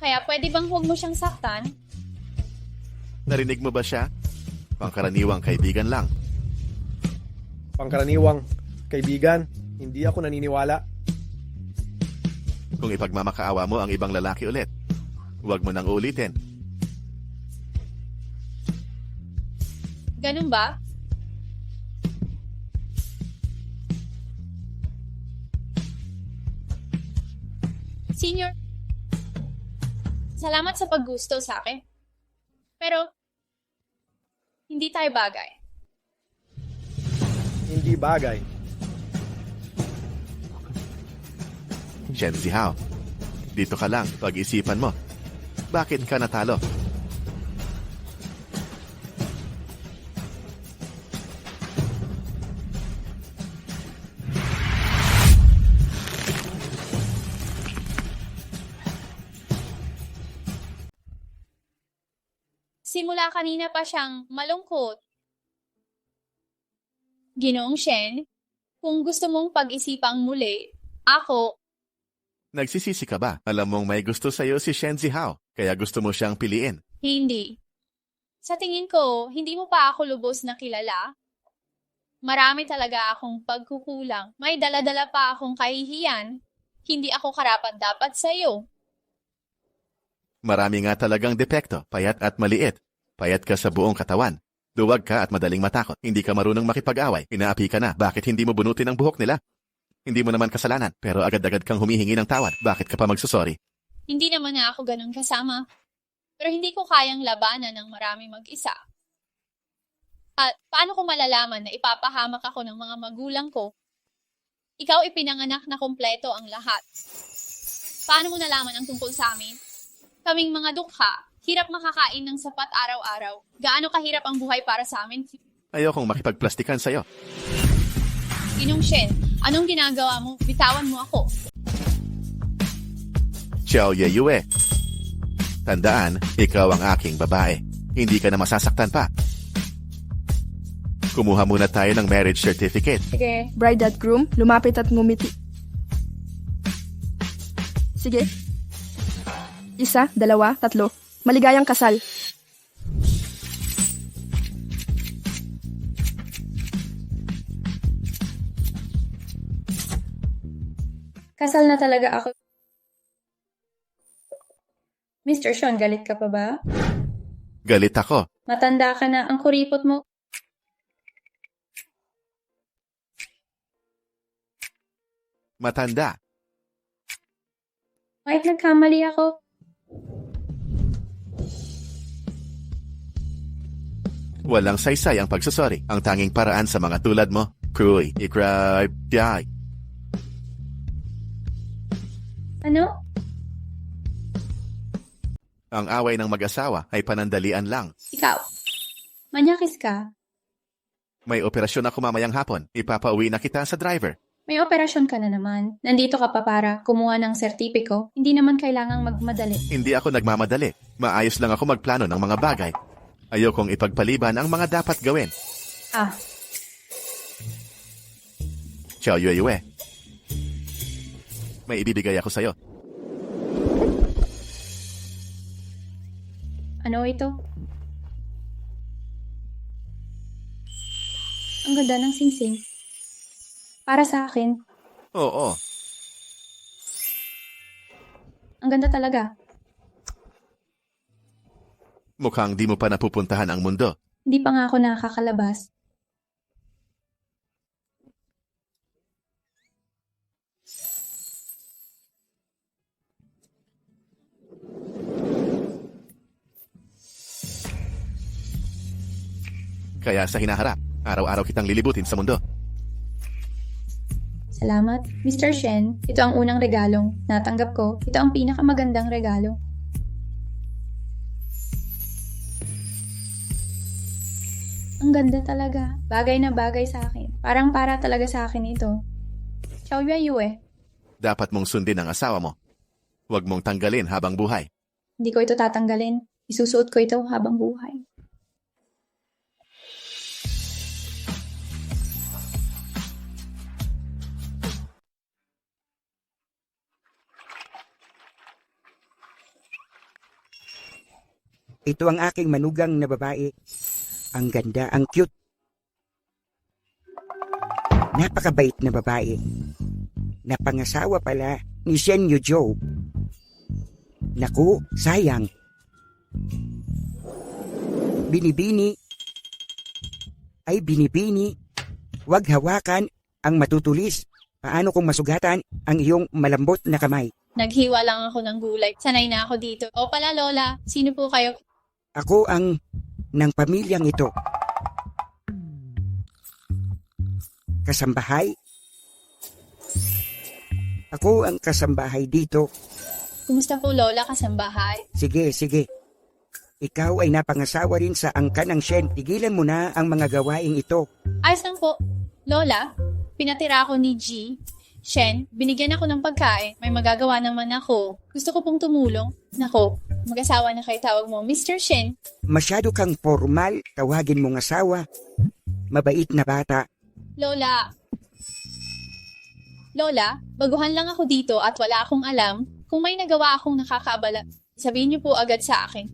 Kaya pwede bang huwag mo siyang saktan? Narinig mo ba siya? Pangkaraniwang kaibigan lang. Pangkaraniwang kaibigan, hindi ako naniniwala. Kung ipagmamakaawa mo ang ibang lalaki ulit, huwag mo nang ulitin. Ganun ba? Senior, salamat sa paggusto sa akin. Pero, hindi tayo bagay. Hindi bagay. Shen Zihao, dito ka lang, pag-isipan mo. Bakit ka natalo? Simula kanina pa siyang malungkot. Ginoong Shen, kung gusto mong pag-isipang muli, ako, Nagsisisi ka ba? Alam mong may gusto sa'yo si Shen Zihao, kaya gusto mo siyang piliin. hindi. Sa tingin ko, hindi mo pa ako lubos na kilala. Marami talaga akong pagkukulang. May dala-dala pa akong kahihiyan. Hindi ako karapat-dapat sa'yo. Marami nga talagang depekto, payat at maliit. Payat ka sa buong katawan. Duwag ka at madaling matakot. Hindi ka marunong makipag-away. Inaapi ka na. Bakit hindi mo bunutin ang buhok nila? Hindi mo naman kasalanan, pero agad-agad kang humihingi ng tawad. Bakit ka pa magsusorry? Hindi naman na ako ganun kasama. Pero hindi ko kayang labanan ng marami mag-isa. At paano ko malalaman na ipapahamak ako ng mga magulang ko? Ikaw ipinanganak na kumpleto ang lahat. Paano mo nalaman ang tungkol sa amin? Kaming mga dukha, hirap makakain ng sapat araw-araw. Gaano kahirap ang buhay para sa amin? Ayokong makipagplastikan sa'yo. Ginong Shen, anong ginagawa mo? Bitawan mo ako. Xiao Yeyue. Tandaan, ikaw ang aking babae. Hindi ka na masasaktan pa. Kumuha muna tayo ng marriage certificate. Sige. Bride at groom, lumapit at ngumiti. Sige. 1, 2, 3. Maligayang kasal. Kasal na talaga ako. Mr. Sean, galit ka pa ba? Galit ako. Matanda ka na, ang kuripot mo. Matanda. Kahit nagkamali ako, Walang saysay ang pagsusori. Ang tanging paraan sa mga tulad mo, Kuy, ikra, di. ano? Ang away ng mag-asawa ay panandalian lang. Ikaw, manyakis ka. May operasyon ako mamayang hapon. Ipapauwi na kita sa driver. May operasyon ka na naman. Nandito ka pa para kumuha ng sertipiko. Hindi naman kailangang magmadali. Hindi ako nagmamadali. Maayos lang ako magplano ng mga bagay. Ayokong ipagpaliban ang mga dapat gawin. Ah, Chow Yue Yue. May ibibigay ako sa'yo. ano ito? Ang ganda ng singsing. Para sa akin, Oo. ang ganda talaga. Mukhang di mo pa napupuntahan ang mundo. Hindi pa nga ako nakakalabas. Kaya sa hinaharap, araw-araw kitang lilibutin sa mundo. Salamat, Mr. Shen. Ito ang unang regalong natanggap ko. Ito ang pinakamagandang regalo. Ang ganda talaga. Bagay na bagay sa akin. Parang para talaga sa akin ito. Chow Yue Yue. Dapat mong sundin ang asawa mo. Huwag mong tanggalin habang buhay. Hindi ko ito tatanggalin. Isusuot ko ito habang buhay. Ito ang aking manugang na babae. Ang ganda, ang cute. Napakabait na babae. Napangasawa pala ni Shen Yuzhou. Naku, sayang. Binibini. Ay binibini. Huwag hawakan ang matutulis. Paano kung masugatan ang iyong malambot na kamay? Naghiwa lang ako ng gulay. Sanay na ako dito. O pala, Lola, sino po kayo? Ako ang ng pamilyang ito. Kasambahay? Ako ang kasambahay dito. Kumusta po, Lola, kasambahay? Sige, sige. Ikaw ay napangasawa rin sa angkan ng Shen. Tigilan mo na ang mga gawaing ito. Ayos lang po. Lola, pinatira ako ni G. Shen, binigyan ako ng pagkain. May magagawa naman ako. Gusto ko pong tumulong. Nako, mag-asawa na kayo, tawag mo, Mr. Shen. Masyado kang formal. Tawagin mong asawa. Mabait na bata. Lola. Lola, baguhan lang ako dito at wala akong alam. Kung may nagawa akong nakakaabala, sabihin niyo po agad sa akin.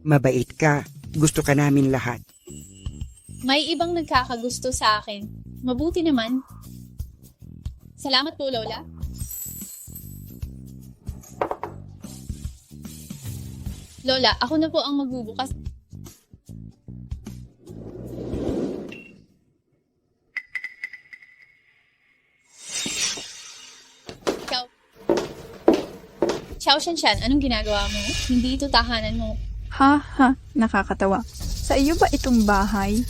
Mabait ka. Gusto ka namin lahat. May ibang nagkakagusto sa akin. Mabuti naman. Salamat po, Lola. Lola, ako na po ang magbubukas. Ikaw. Chow Shanshan, anong ginagawa mo? Hindi ito tahanan mo. Ha ha, nakakatawa. Sa iyo ba itong bahay?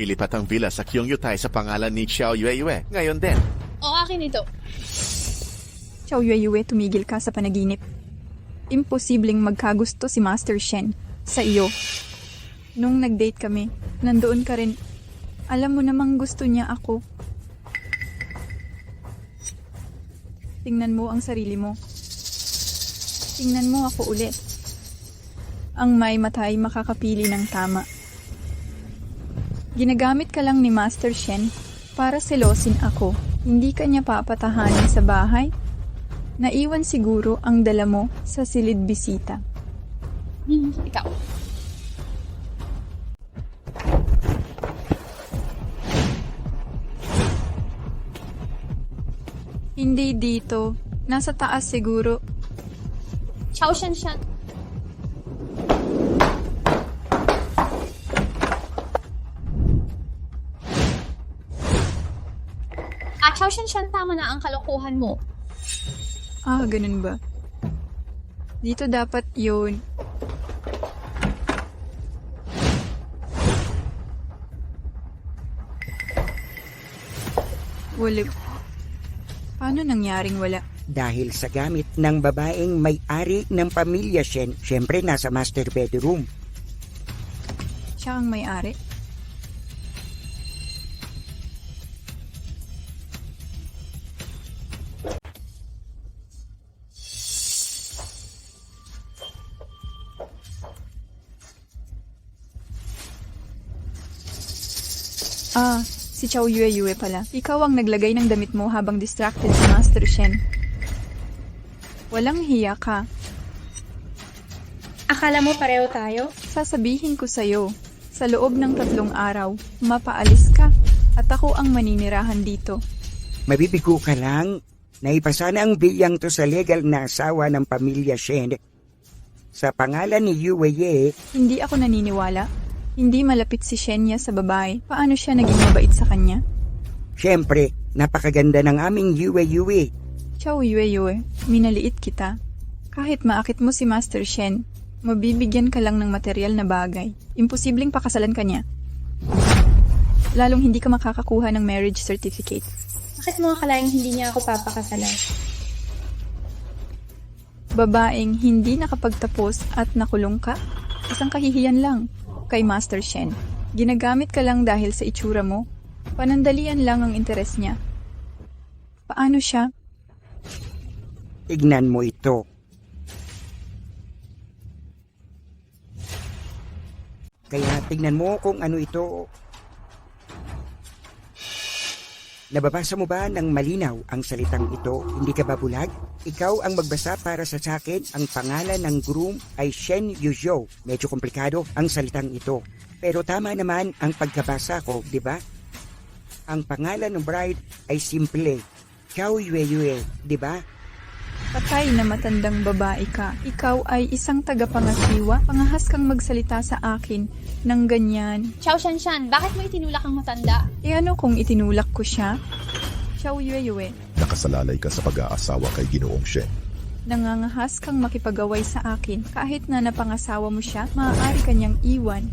Ilipat ang villa sa Kyongyutai sa pangalan ni Xiao Yue Yue. Ngayon din. O, akin ito. Chow Yue Yue, tumigil ka sa panaginip. Imposibleng magkagusto si Master Shen sa iyo. Nung nag-date kami, nandoon ka rin. Alam mo namang gusto niya ako. Tingnan mo ang sarili mo. Tingnan mo ako ulit. Ang may mata ay makakapili ng tama. Ginagamit ka lang ni Master Shen para selosin ako. Hindi ka niya papatahanin sa bahay. Naiwan siguro ang dala mo sa silid bisita. Ikaw. Hindi dito. Nasa taas siguro. Chow Shanshan. Xiao Shanshan, tama na ang kalokohan mo. Ah, ganun ba? Dito dapat yun. Wala. Paano nangyaring wala? Dahil sa gamit ng babaeng may-ari ng pamilya Shen, syempre nasa master bedroom. Siya ang may-ari? Ah, si Chow Yue pala. Ikaw ang naglagay ng damit mo habang distracted si Master Shen. Walang hiya ka. Akala mo pareho tayo? Sasabihin ko sa'yo, sa loob ng 3 araw, mapaalis ka at ako ang maninirahan dito. Mabibigo ka lang. Naipasa na ang bilyang to sa legal na asawa ng pamilya Shen. Sa pangalan ni Yue Ye, Hindi ako naniniwala. Hindi malapit si Shenya sa babae. Paano siya naging mabait sa kanya? syempre, napakaganda ng aming Yue. Chow Yue, minaliit kita. Kahit maakit mo si Master Shen, mabibigyan ka lang ng material na bagay. Imposibleng pakasalan ka niya. Lalong hindi ka makakakuha ng marriage certificate. Bakit mo akalaing hindi niya ako papakasalan? Babaeng hindi nakapagtapos at nakulong ka? Isang kahihiyan lang. Kay Master Shen, ginagamit ka lang dahil sa itsura mo. Panandalian lang ang interes niya. Paano siya? Tignan mo ito. Kaya tignan mo kung ano ito. Nababasa mo ba ng malinaw ang salitang ito? Hindi ka ba bulag? Ikaw ang magbasa para sa sakin. Ang pangalan ng groom ay Shen Yuzhou. Medyo komplikado ang salitang ito. Pero tama naman ang pagkabasa ko, di ba? Ang pangalan ng bride ay simple. Chow Yue, di ba? Patay na matandang babae ka. Ikaw ay isang tagapangasiwa. Pangahas kang magsalita sa akin ng ganyan. Xiao Shanshan, bakit mo itinulak ang matanda? E ano kung itinulak ko siya? Chow Yue, Nakasalalay ka sa pag-aasawa kay Ginoong Shen. nangangahas kang makipagaway sa akin. Kahit na napangasawa mo siya, maaari kanyang iwan.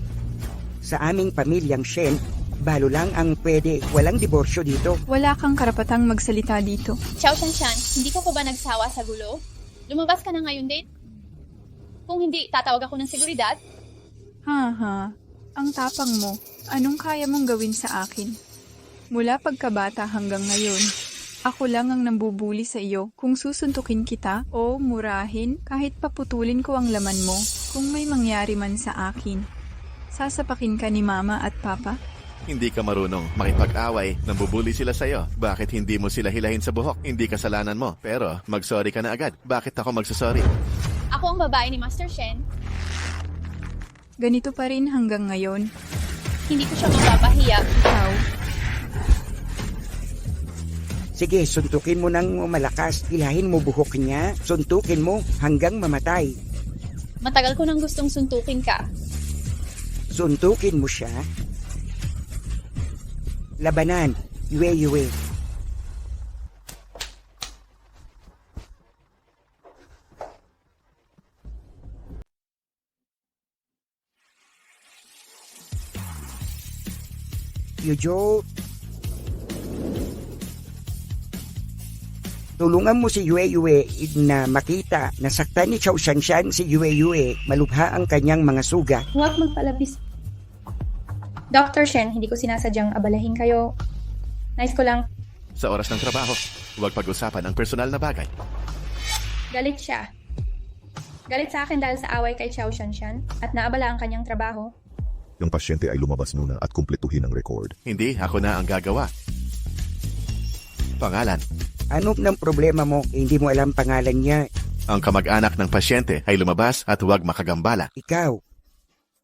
Sa aming pamilyang Shen, balo lang ang pwede. Walang diborsyo dito. Wala kang karapatang magsalita dito. Xiao Shanshan, hindi ka pa ba nagsawa sa gulo? Lumabas ka na ngayon date? Kung hindi, tatawag ako ng seguridad? Haha, ang tapang mo. Anong kaya mong gawin sa akin? Mula pagkabata hanggang ngayon, ako lang ang nambubuli sa iyo. Kung susuntukin kita o murahin, kahit paputulin ko ang laman mo, kung may mangyari man sa akin, sasapakin ka ni Mama at Papa? Hindi ka marunong makipag-away, nambubuli sila sa'yo. Bakit hindi mo sila hilahin sa buhok? Hindi kasalanan mo. Pero mag-sorry ka na agad. Bakit ako magsasorry? Ako ang babae ni Master Shen. Ganito pa rin hanggang ngayon. Hindi ko siya mapapahiya. Ikaw, Sige, suntukin mo ng malakas. Hilahin mo buhok niya. Suntukin mo hanggang mamatay. Matagal ko nang gustong suntukin ka. Suntukin mo siya. Labanan. Yue. Yujo. Tulungan mo si Yue na makita na saktan ni Chow Shanshan si Yue. Malubha ang kanyang mga sugat. Huwag magpalabis. Dr. Shen, hindi ko sinasadyang abalahin kayo. Nice ko lang. Sa oras ng trabaho, huwag pag-usapan ang personal na bagay. Galit siya. Galit sa akin dahil sa away kay Xiao Shanshan at naabala ang kanyang trabaho. Yung pasyente ay lumabas muna at kumpletuhin ang record. Hindi, ako na ang gagawa. Pangalan. Ano ng problema mo? Hindi mo alam pangalan niya. Ang kamag-anak ng pasyente ay lumabas at huwag makagambala. Ikaw.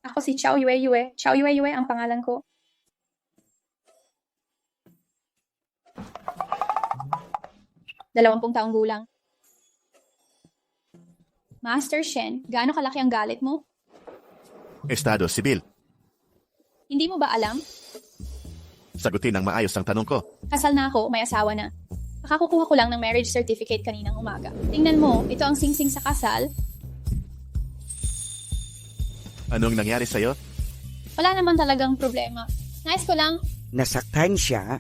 Ako si Chow Yue. Chow Yue ang pangalan ko. Dalawampung taong gulang. Master Shen, gaano kalaki ang galit mo? Estado sibil. Hindi mo ba alam? Sagutin ng maayos ang tanong ko. Kasal na ako, may asawa na. Nakakukuha ko lang ng marriage certificate kaninang umaga. Tingnan mo, ito ang singsing sa kasal. Anong nangyari sa'yo? Wala naman talagang problema. Nais ko lang, Nasaktan siya.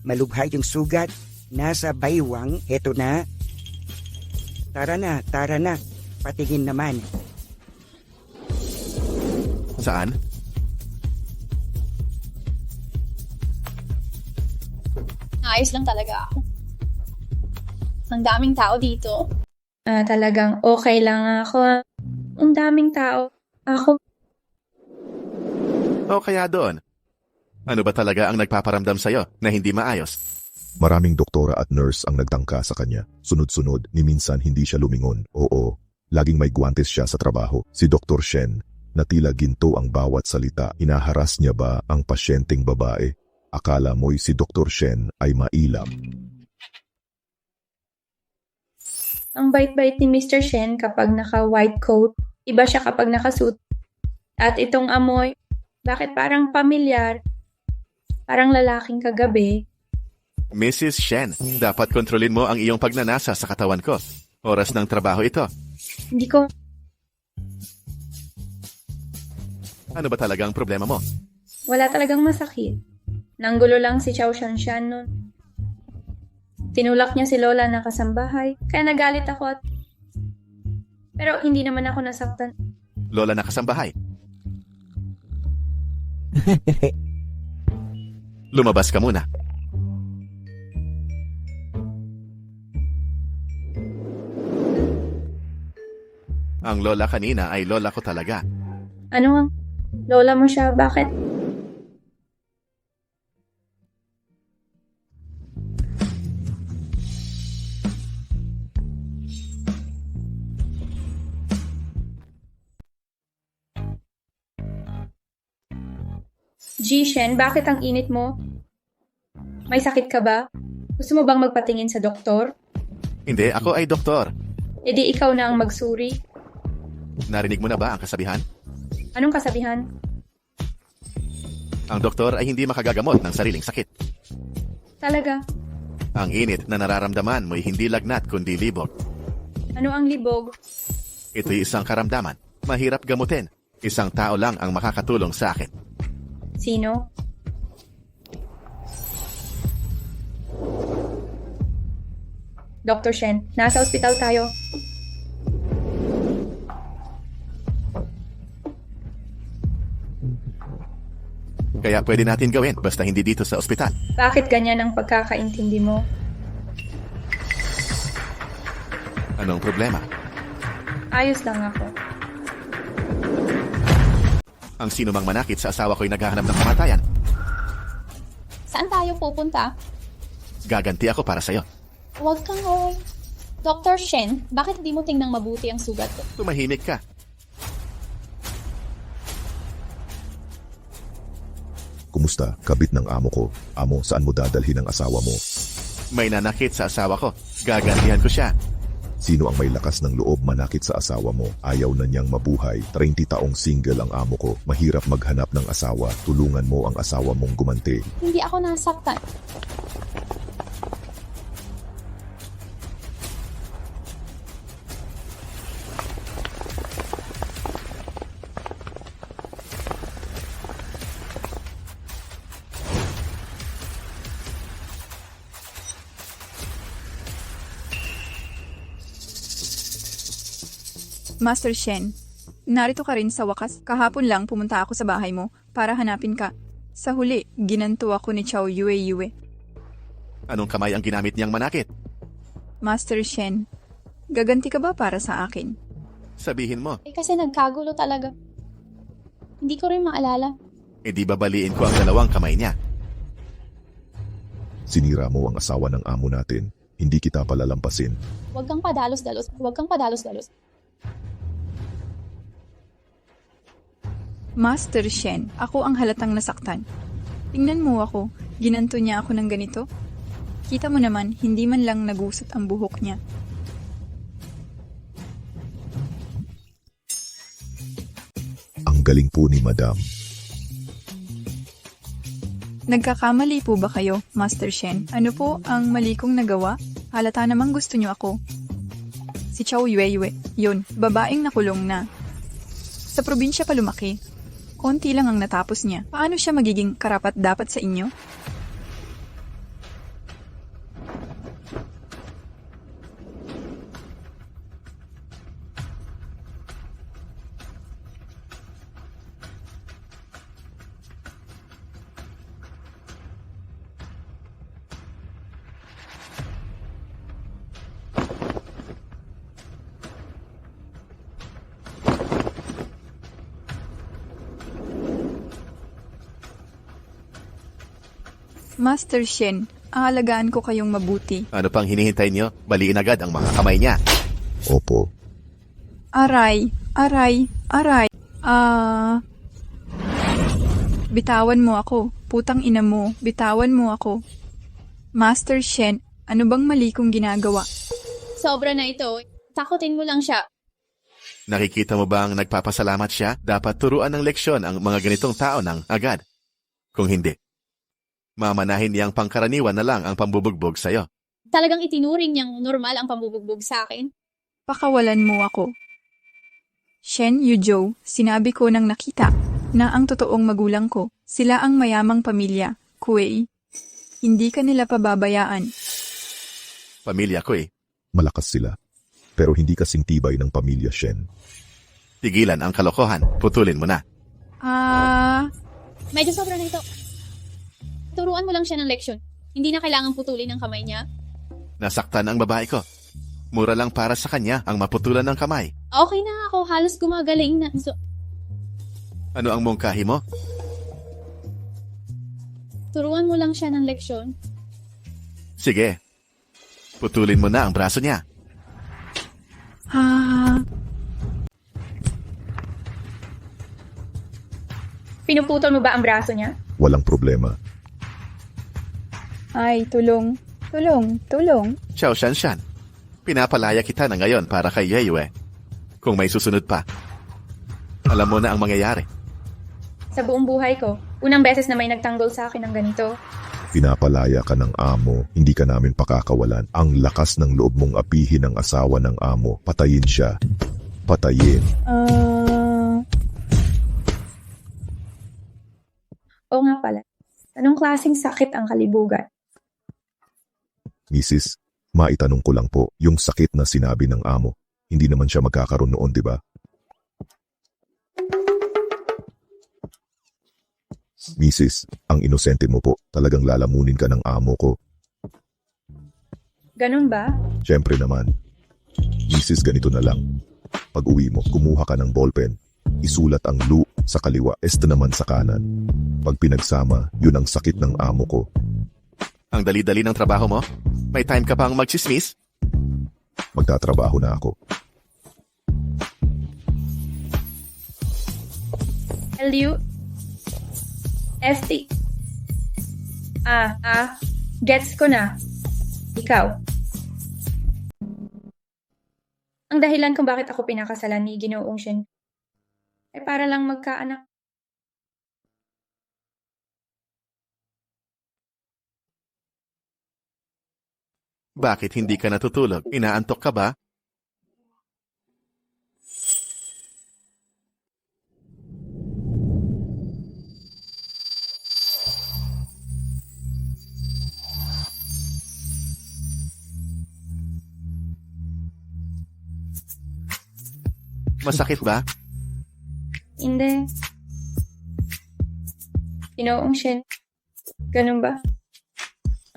Malubha yung sugat. Nasa baywang. Eto na. Tara na, tara na. Patingin naman. Saan? ayos lang talaga ako. Ang daming tao dito. Talagang okay lang ako. Ang daming tao. Ako, O kaya doon? Ano ba talaga ang nagpaparamdam sa'yo na hindi maayos? Maraming doktora at nurse ang nagtangka sa kanya. Sunod-sunod, ni minsan hindi siya lumingon. Oo, laging may guwantes siya sa trabaho. Si Dr. Shen, na tila ginto ang bawat salita. Inaharas niya ba ang pasyenteng babae? Akala mo'y si Dr. Shen ay mailap. ang bait-bait ni Mr. Shen kapag naka-white coat. Iba siya kapag naka-suit. At itong amoy, bakit parang pamilyar? Parang lalaking kagabi. Mrs. Shen, dapat kontrolin mo ang iyong pagnanasa sa katawan ko. Oras ng trabaho ito. Hindi ko, Ano ba talaga ang problema mo? wala talagang masakit. Nanggulo lang si Chow Shanshan nun. Tinulak niya si Lola na kasambahay, kaya nagalit ako at... Pero hindi naman ako nasaktan. Lola na kasambahay. Lumabas ka muna. Ang lola kanina ay lola ko talaga. Ano ang... Lola mo siya, bakit? Shen, bakit ang init mo? May sakit ka ba? Gusto mo bang magpatingin sa doktor? Hindi, ako ay doktor. E di ikaw na ang magsuri. Narinig mo na ba ang kasabihan? Anong kasabihan? Ang doktor ay hindi makagagamot ng sariling sakit. Talaga? Ang init na nararamdaman mo'y hindi lagnat kundi libog. Ano ang libog? Ito'y isang karamdaman. Mahirap gamutin. Isang tao lang ang makakatulong sa akin. Sino? Dr. Shen, nasa ospital tayo. Kaya pwede natin gawin basta hindi dito sa ospital. Bakit ganyan ang pagkakaintindi mo? Anong problema? Ayos lang ako. Ang sino mang manakit sa asawa ko'y naghahanap ng kamatayan. Saan tayo pupunta? Gaganti ako para sa'yo. Huwag kang oy. Dr. Shen, bakit di mo tingnan mabuti ang sugat ko? Tumahimik ka. Kumusta, kabit ng amo ko? Amo, saan mo dadalhin ang asawa mo? May nanakit sa asawa ko. Gagantihan ko siya. Sino ang may lakas ng loob manakit sa asawa mo? Ayaw na niyang mabuhay. 30 taong single ang amo ko. Mahirap maghanap ng asawa. Tulungan mo ang asawa mong gumanti. Hindi ako nasaktan. Master Shen, narito ka rin sa wakas. Kahapon lang pumunta ako sa bahay mo para hanapin ka. Sa huli, ginanto ako ni Chow Yue. Anong kamay ang ginamit niyang manakit? Master Shen, gaganti ka ba para sa akin? Sabihin mo. Kasi nagkagulo talaga. Hindi ko rin maalala. E di babaliin ko ang dalawang kamay niya. Sinira mo ang asawa ng amo natin. Hindi kita palalampasin. Huwag kang padalos-dalos. Huwag kang padalos-dalos. Master Shen, ako ang halatang nasaktan. Tingnan mo ako, ginanto niya ako ng ganito. Kita mo naman, hindi man lang nagusot ang buhok niya. Ang galing po ni Madam. Nagkakamali po ba kayo, Master Shen? Ano po ang mali kong nagawa? Halata namang gusto niyo ako. Si Chow Yue, yun, babaeng nakulong na. Sa probinsya pa lumaki. Konti lang ang natapos niya. Paano siya magiging karapat-dapat sa inyo? Master Shen, aalagaan ko kayong mabuti. Ano pang hinihintay niyo? Baliin agad ang mga kamay niya. Opo. Aray, aray, aray. Bitawan mo ako. Putang ina mo, bitawan mo ako. Master Shen, ano bang mali kong ginagawa? Sobra na ito. Takutin mo lang siya. Nakikita mo bang nagpapasalamat siya? Dapat turuan ng leksyon ang mga ganitong tao ng agad. Kung hindi, mamanahin niyang pangkaraniwan na lang ang pambubugbog sa'yo. Talagang itinuring niyang normal ang pambubugbog sa akin. Pakawalan mo ako. Shen Yuzhou, sinabi ko nang nakita na ang totoong magulang ko, sila ang mayamang pamilya, Kuwei. Hindi ka nila pababayaan. Pamilya ko eh. Malakas sila. Pero hindi kasing tibay ng pamilya Shen. Tigilan ang kalokohan. Putulin mo na. Medyo sobra na ito. Turuan mo lang siya ng leksyon. Hindi na kailangang putulin ang kamay niya. Nasaktan ang babae ko. Mura lang para sa kanya ang maputulan ng kamay. Okay na ako. Halos gumagaling na. Ano ang mungkahi mo? Turuan mo lang siya ng leksyon. Sige. Putulin mo na ang braso niya. Pinuputol mo ba ang braso niya? Walang problema. Ay, tulong, tulong, tulong. Xiao Shanshan, pinapalaya kita na ngayon para kay Yeyue. Kung may susunod pa, alam mo na ang mangyayari. Sa buong buhay ko, unang beses na may nagtanggol sa akin ng ganito. Pinapalaya ka ng amo, hindi ka namin pakakawalan. Ang lakas ng loob mong apihin ang asawa ng amo. Patayin siya. Patayin. Oo nga pala. Anong klaseng sakit ang kalibugan? Mrs., maitanong ko lang po, yung sakit na sinabi ng amo, hindi naman siya magkakaroon noon, di ba? Mrs., ang inosente mo po, talagang lalamunin ka ng amo ko. Ganun ba? Siyempre naman. Mrs., ganito na lang. Pag uwi mo, kumuha ka ng ballpen. Isulat ang Lu sa kaliwa, este naman sa kanan. Pag pinagsama, yun ang sakit ng amo ko. Ang dali-dali ng trabaho mo? May time ka pang magchismis? Magtatrabaho na ako. L-U-S-T. Gets ko na. Ikaw. Ang dahilan kung bakit ako pinakasalan ni Ginoong Shen ay para lang magkaanak. Bakit hindi ka natutulog? Inaantok ka ba? Masakit ba? Hindi. Ginoong Shen, ganun ba?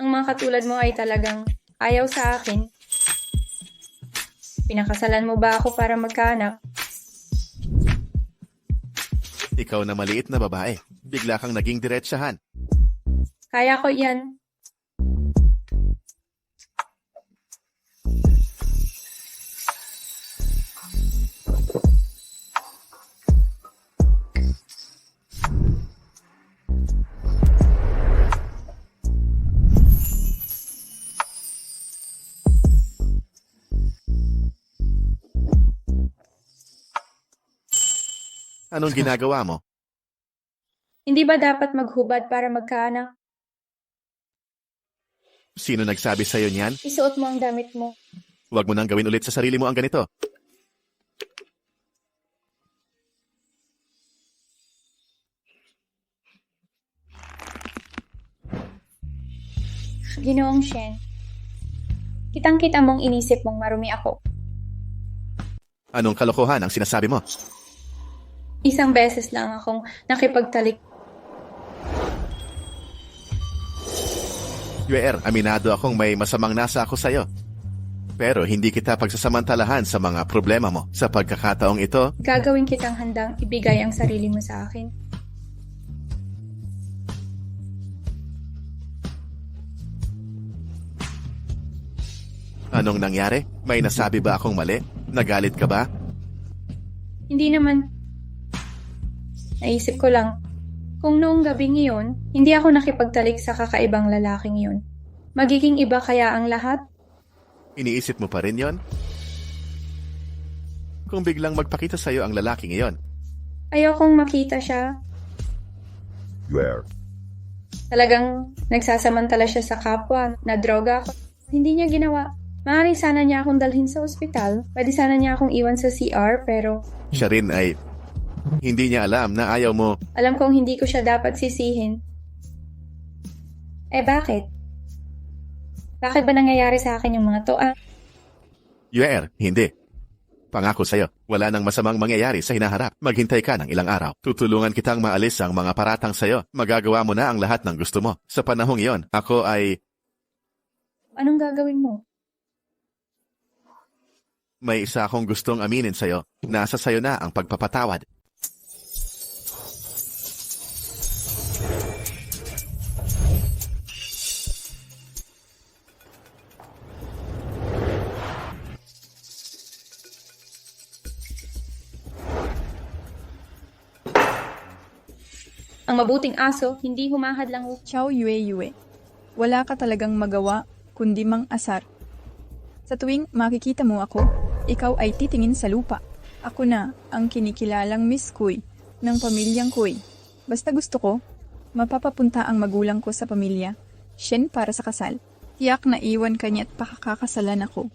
Ang mga katulad mo ay talagang ayaw sa akin. Pinakasalan mo ba ako para magkaanak? Ikaw na maliit na babae. Bigla kang naging diretsahan. Kaya ko yan. Anong ginagawa mo? Hindi ba dapat maghubad para magkaanak? Sino nagsabi sa'yo niyan? Isuot mo ang damit mo. Huwag mo nang gawin ulit sa sarili mo ang ganito. Ginoong Shen, kitang-kita mong inisip mong marumi ako. Anong kalokohan ang sinasabi mo? Isang beses lang akong nakipagtalik. Yue, aminado akong may masamang nasa ako sa'yo. Pero hindi kita pagsasamantalahan sa mga problema mo. Sa pagkakataong ito, Gagawin kitang handang ibigay ang sarili mo sa akin. anong nangyari? May nasabi ba akong mali? Nagalit ka ba? Hindi naman. Naisip ko lang, kung noong gabing iyon, hindi ako nakipagtalik sa kakaibang lalaking iyon, magiging iba kaya ang lahat? Iniisip mo pa rin yon? Kung biglang magpakita sa'yo ang lalaking iyon, Ayokong makita siya. Where? Talagang nagsasamantala siya sa kapwa, na droga ako. Hindi niya ginawa. Maaaring sana niya akong dalhin sa ospital. Pwede sana niya akong iwan sa CR, pero siya rin ay hindi niya alam na ayaw mo. alam kong hindi ko siya dapat sisihin. Eh bakit? Bakit ba nangyayari sa akin yung mga to? Yue, hindi. Pangako sa'yo, wala nang masamang mangyayari sa hinaharap. Maghintay ka ng ilang araw. Tutulungan kitang maalis ang mga paratang sa'yo. Magagawa mo na ang lahat ng gusto mo. Sa panahong iyon, ako ay Anong gagawin mo? may isa akong gustong aminin sa'yo. Nasa sa'yo na ang pagpapatawad. Ang mabuting aso, hindi humahadlang Chow Yue. Wala ka talagang magawa, kundi mang asar. Sa tuwing makikita mo ako, ikaw ay titingin sa lupa. Ako na ang kinikilalang Miss Kui ng pamilyang Kui. Basta gusto ko, mapapapunta ang magulang ko sa pamilya, Shen para sa kasal. Tiyak na iwan ka niya at pakakakasalan ako.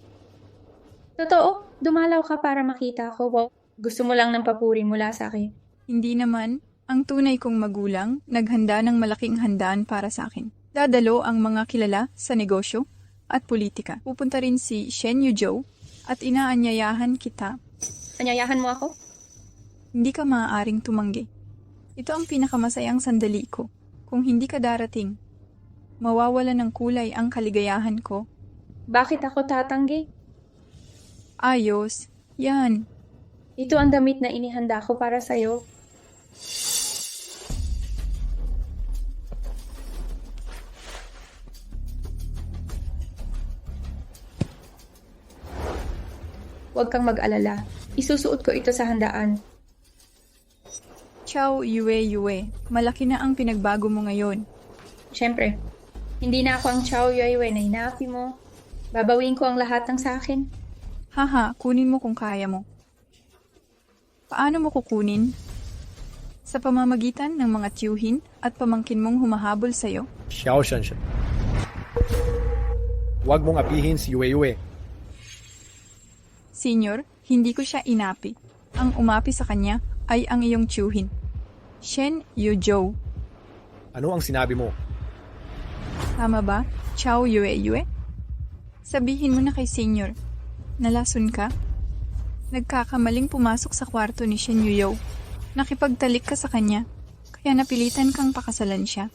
Totoo, dumalaw ka para makita ako. Wow. Gusto mo lang ng papuri mula sa akin. Hindi naman, ang tunay kong magulang naghanda ng malaking handaan para sa akin. Dadalo ang mga kilala sa negosyo at politika. Pupunta rin si Shen Yuzhou at inaanyayahan kita. Anyayahan mo ako? Hindi ka maaaring tumanggi. Ito ang pinakamasayang sandali ko. Kung hindi ka darating, mawawala ng kulay ang kaligayahan ko. Bakit ako tatanggi? Ayos, yan. Ito ang damit na inihanda ko para sa'yo. Huwag kang mag-alala. Isusuot ko ito sa handaan. Chow Yue. Malaki na ang pinagbago mo ngayon. Siyempre, hindi na ako ang Chow Yue na hinapi mo. Babawin ko ang lahat ng sa akin. Haha, kunin mo kung kaya mo. Paano mo kukunin? Sa pamamagitan ng mga tiyuhin at pamangkin mong humahabol sa'yo? Xiao Shanshan. Huwag mong apihin si Yue. Senior, hindi ko siya inapi. Ang umapi sa kanya ay ang iyong tiyuhin. Shen Yuzhou. Ano ang sinabi mo? Tama ba, Chow Yue? Sabihin mo na kay Senior. Nalason ka? Nagkakamaling pumasok sa kwarto ni Shen Yuzhou. Nakipagtalik ka sa kanya, kaya napilitan kang pakasalan siya.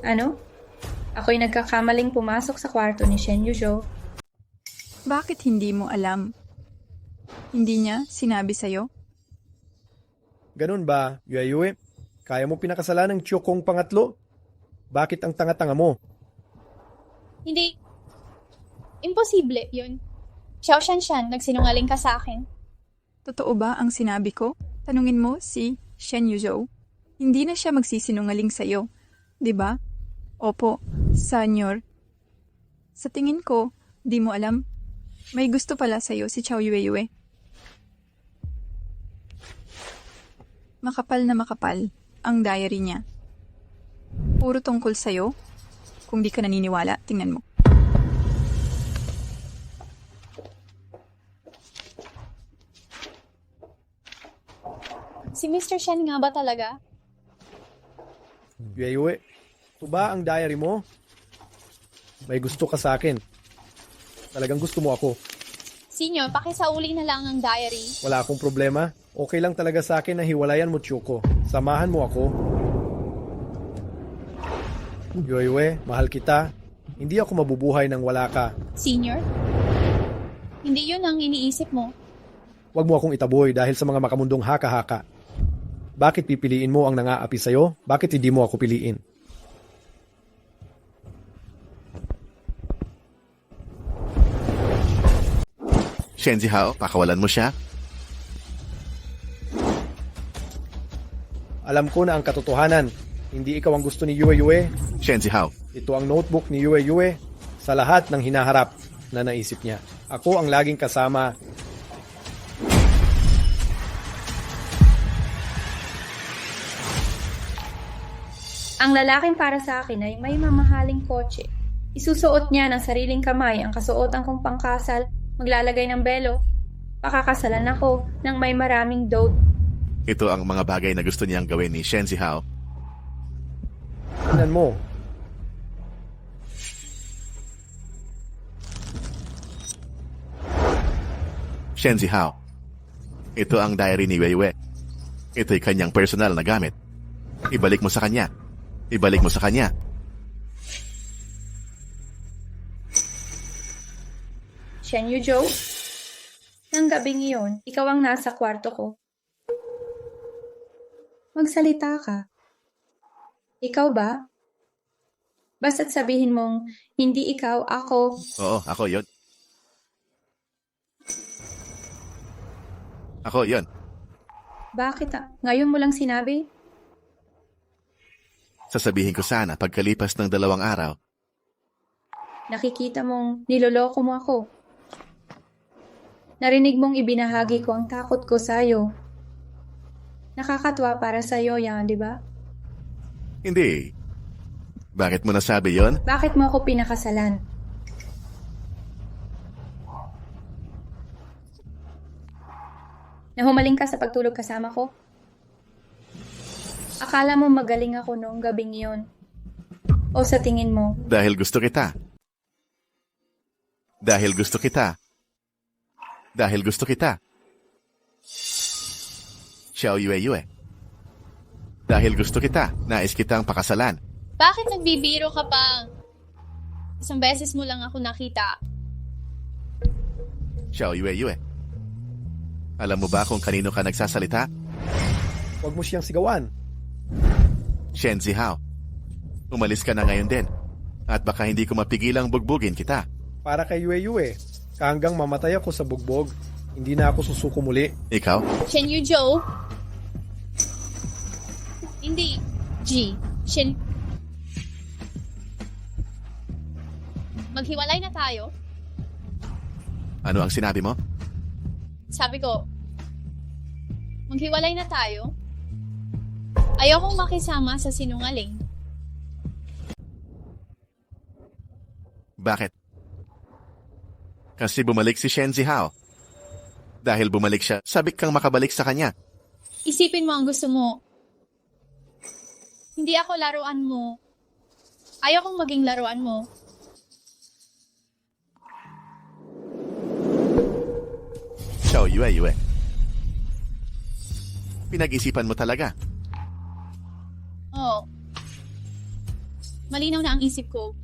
Ano? Ako'y nagkakamaling pumasok sa kwarto ni Shen Yuzhou. Bakit hindi mo alam? Hindi niya sinabi sa'yo? Ganun ba, Yue? Kaya mo pinakasalan ng Chiyokong pangatlo? Bakit ang tanga-tanga mo? Hindi. Imposible yun. Xiao Shanshan, nagsinungaling ka sa akin. Totoo ba ang sinabi ko? Tanungin mo si Shen Yuzhou. Hindi na siya magsisinungaling sa'yo. Diba? Opo, Senyor. Sa tingin ko, di mo alam. May gusto pala sa'yo si Chow Yue. Makapal na makapal ang diary niya. Puro tungkol sa'yo. Kung di ka naniniwala, tingnan mo. Si Mr. Shen nga ba talaga? Yue, ito ba ang diary mo? May gusto ka sa akin. Talagang gusto mo ako. Senior, pakisauli na lang ang diary. Wala akong problema. Okay lang talaga sa akin na hiwalayan mo, Chuko. Samahan mo ako. Yue, mahal kita. Hindi ako mabubuhay nang wala ka. Senior? Hindi yun ang iniisip mo. Huwag mo akong itaboy dahil sa mga makamundong haka-haka. Bakit pipiliin mo ang nangaapi sa'yo? Bakit hindi mo ako piliin? Shenzi Hao, pakawalan mo siya? Alam ko na ang katotohanan. Hindi ikaw ang gusto ni Yue. Shenzi Hao, Ito ang notebook ni Yue sa lahat ng hinaharap na naisip niya. Ako ang laging kasama. Ang lalaking para sa akin ay may mamahaling kotse. Isusuot niya ng sariling kamay ang kasuotan kong pangkasal, maglalagay ng belo. Pakakasalan ako ng may maraming dote. ito ang mga bagay na gusto niyang gawin ni Shenzi Hao. Tingnan mo. Shenzi Hao, ito ang diary ni Yue. Ito'y kanyang personal na gamit. Ibalik mo sa kanya. Ibalik mo sa kanya. Shen Yuzhou, nang gabing iyon, ikaw ang nasa kwarto ko. Magsalita ka. Ikaw ba? Basta't sabihin mong, hindi ikaw, ako. Oo, ako yon. Ako yon. Bakit ngayon mo lang sinabi? Sasabihin ko sana pagkalipas ng 2 araw. Nakikita mong niloloko mo ako. Narinig mong ibinahagi ko ang takot ko sa'yo. Nakakatuwa para sa'yo yan, di ba? Hindi. Bakit mo nasabi yon? Bakit mo ako pinakasalan? Nahumaling ka sa pagtulog kasama ko? Akala mo magaling ako noong gabing iyon? O sa tingin mo? Dahil gusto kita. Dahil gusto kita. Dahil gusto kita. Xiao Yue. Dahil gusto kita, nais kitang pakasalan. Bakit nagbibiro ka pa? Isang beses mo lang ako nakita. Xiao Yue. Alam mo ba kung kanino ka nagsasalita? Huwag mo siyang sigawan. Shenzi Hao. Umalis ka na ngayon din. At baka hindi ko mapigilang bugbugin kita. Para kay Yue. Hanggang mamatay ako sa bugbog, hindi na ako susuko muli. Ikaw? Shen Yuzhou? Hindi. G. Shen... Maghiwalay na tayo? Ano ang sinabi mo? Sabi ko, maghiwalay na tayo? Ayokong makisama sa sinungaling. Bakit? Kasi bumalik si Shenzi Hao. Dahil bumalik siya, sabik kang makabalik sa kanya. Isipin mo ang gusto mo. Hindi ako laruan mo. Ayokong maging laruan mo. Xiao Yue. Pinag-isipan mo talaga. Oo. Malinaw na ang isip ko.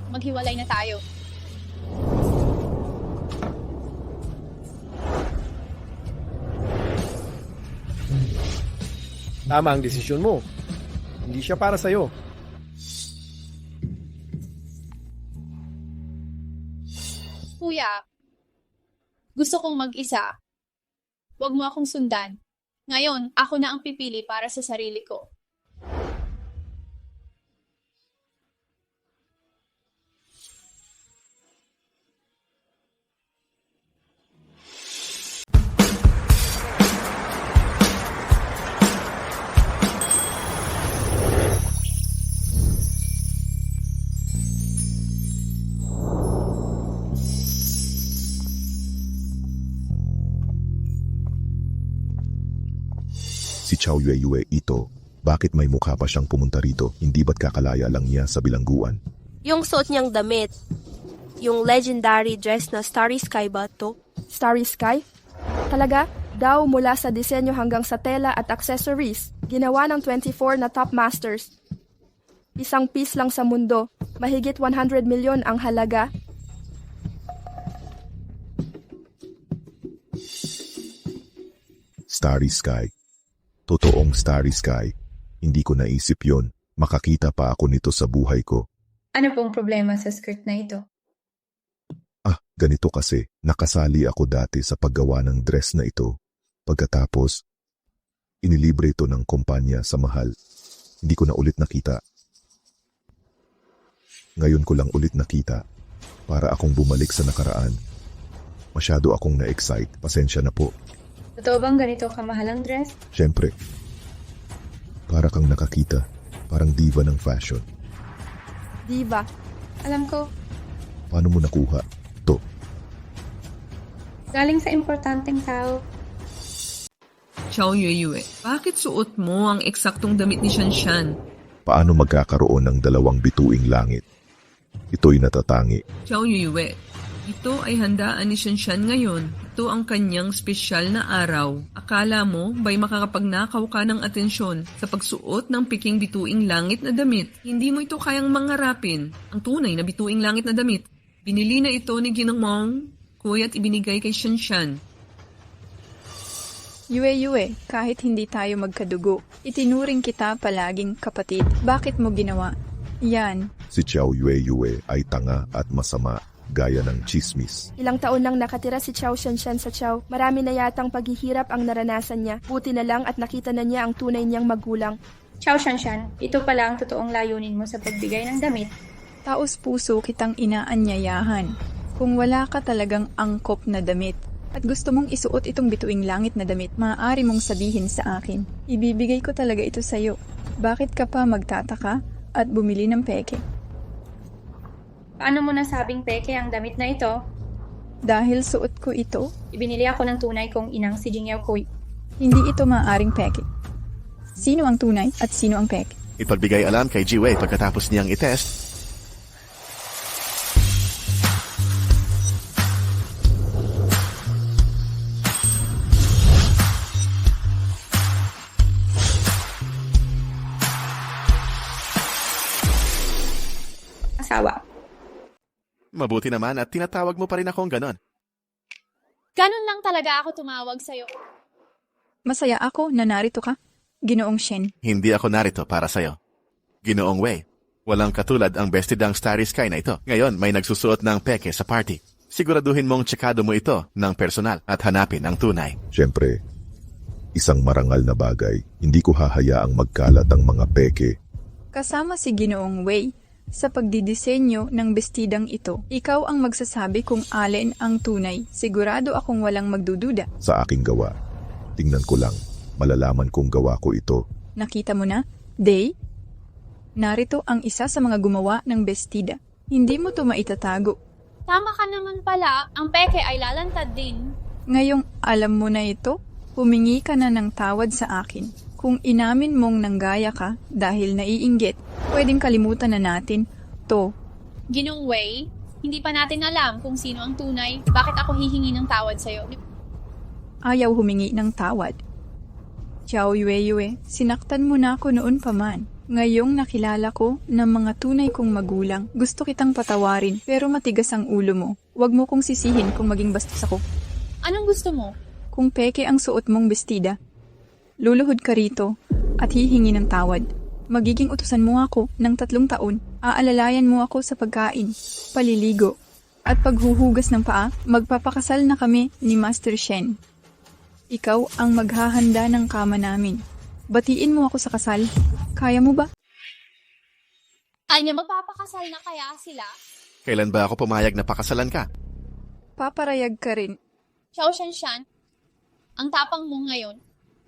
Maghiwalay na tayo. Tama ang desisyon mo. Hindi siya para sa'yo. Kuya, gusto kong mag-isa. Huwag mo akong sundan. Ngayon, ako na ang pipili para sa sarili ko. Chow Yue ito. Bakit may mukha pa siyang pumunta rito? Hindi ba't kakalaya lang niya sa bilangguan? Yung suot niyang damit. Yung legendary dress na Starry Sky ba to? Starry Sky? Talaga? Daw mula sa disenyo hanggang sa tela at accessories, ginawa ng 24 na top masters. Isang piece lang sa mundo, mahigit 100 milyon ang halaga. Starry Sky. Totoong Starry Sky. Hindi ko naisip yon. Makakita pa ako nito sa buhay ko. Ano pong problema sa skirt na ito? Ganito kasi, nakasali ako dati sa paggawa ng dress na ito. Pagkatapos, inilibre ito ng kumpanya sa mahal. Hindi ko na ulit nakita. Ngayon ko lang ulit nakita. Para akong bumalik sa nakaraan. Masyado akong na-excite. Pasensya na po. Totoo bang ganito kamahal ang dress? Siyempre. Para kang nakakita. Parang diva ng fashion. Diba? Alam ko, Paano mo nakuha? galing sa importanteng tao. Chow Yue, bakit suot mo ang eksaktong damit ni Shanshan? Paano magkakaroon ng dalawang bituing langit? Ito'y natatangi. Chow Yue, ito ay handaan ni Shanshan ngayon. Ito ang kanyang espesyal na araw. Akala mo ba'y makakapagnakaw ka ng atensyon sa pagsuot ng piking bituing langit na damit? Hindi mo ito kayang mangarapin. Ang tunay na bituing langit na damit. Binili na ito ni Ginong Kuya at ibinigay kay Shanshan. Yue, kahit hindi tayo magkadugo, itinuring kita palaging kapatid. Bakit mo ginawa? Yan. Si Chow Yue ay tanga at masama, gaya ng chismis. Ilang taon lang nakatira si Chow Shanshan sa Chow. Marami na yatang paghihirap ang naranasan niya. Buti na lang at nakita na niya ang tunay niyang magulang. Chow Shanshan, ito pala ang totoong layunin mo sa pagbigay ng damit. Taos puso kitang inaanyayahan. Kung wala ka talagang angkop na damit at gusto mong isuot itong bituing langit na damit, maaari mong sabihin sa akin. Ibibigay ko talaga ito sa'yo. Bakit ka pa magtataka at bumili ng peke? Paano mo nasabing peke ang damit na ito? Dahil suot ko ito, Ibinili ako ng tunay kong inang si Jingyao Kui. hindi ito maaaring peke. Sino ang tunay at sino ang peke? Ipagbigay alam kay Jiwei pagkatapos niyang itest. Asawa. Mabuti naman at tinatawag mo pa rin akong ganon. Ganun lang talaga ako tumawag sa'yo. Masaya ako na narito ka, Ginoong Shen. Hindi ako narito para sa'yo. Ginoong Wei, walang katulad ang bestidang Starry Sky na ito. Ngayon may nagsusuot ng peke sa party. Siguraduhin mong tsekado mo ito ng personal at hanapin ang tunay. Siyempre, isang marangal na bagay, hindi ko hahayaang magkalat ang mga peke. Kasama si Ginoong Wei sa pagdidisenyo ng bestidang ito. Ikaw ang magsasabi kung alin ang tunay. Sigurado akong walang magdududa. Sa aking gawa, tingnan ko lang, malalaman kong gawa ko ito. Nakita mo na, Day? Narito ang isa sa mga gumawa ng bestida. Hindi mo to maitatago. Tama ka naman pala, ang peke ay lalantad din. Ngayong alam mo na ito, humingi ka na ng tawad sa akin. Kung inamin mong nanggaya ka dahil naiinggit, pwedeng kalimutan na natin to. Ginong Wei, hindi pa natin alam kung sino ang tunay. Bakit ako hihingi ng tawad sa'yo? Ayaw humingi ng tawad. Chow Yue, sinaktan mo na ako noon pa man. Ngayong nakilala ko ng mga tunay kong magulang, gusto kitang patawarin pero matigas ang ulo mo. Huwag mo kong sisihin kung maging bastos ako. Anong gusto mo? Kung peke ang suot mong bestida, luluhod ka rito at hihingi ng tawad. Magiging utusan mo ako ng 3 taon. Aalalayan mo ako sa pagkain, paliligo, at paghuhugas ng paa. Magpapakasal na kami ni Master Shen. Ikaw ang maghahanda ng kama namin. Batiin mo ako sa kasal. Kaya mo ba? Ay niya magpapakasal na kaya sila? Kailan ba ako pumayag na pakasalan ka? Paparayag ka rin. Chow Shanshan, ang tapang mo ngayon.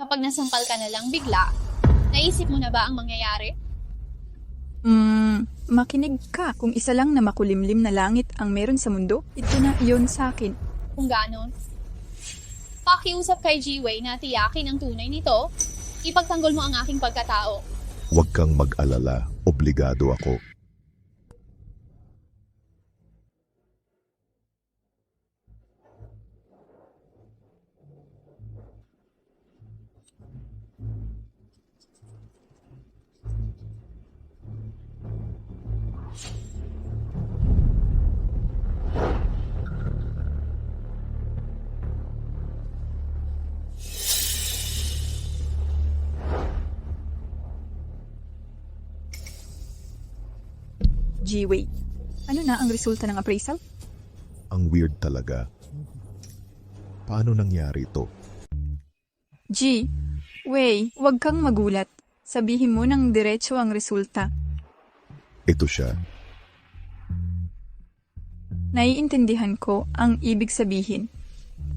Kapag nasampal ka na lang bigla, naisip mo na ba ang mangyayari? Makinig ka. Kung isa lang na makulimlim na langit ang meron sa mundo, ito na yon sa akin. Kung ganon, pakiusap kay Jiwei na tiyakin ang tunay nito. Ipagtanggol mo ang aking pagkatao. Huwag kang mag-alala, obligado ako. G-Wei, ano na ang resulta ng appraisal? Ang weird talaga. Paano nangyari ito? Wei, huwag kang magulat. Sabihin mo ng diretso ang resulta. Ito siya. Naiintindihan ko ang ibig sabihin.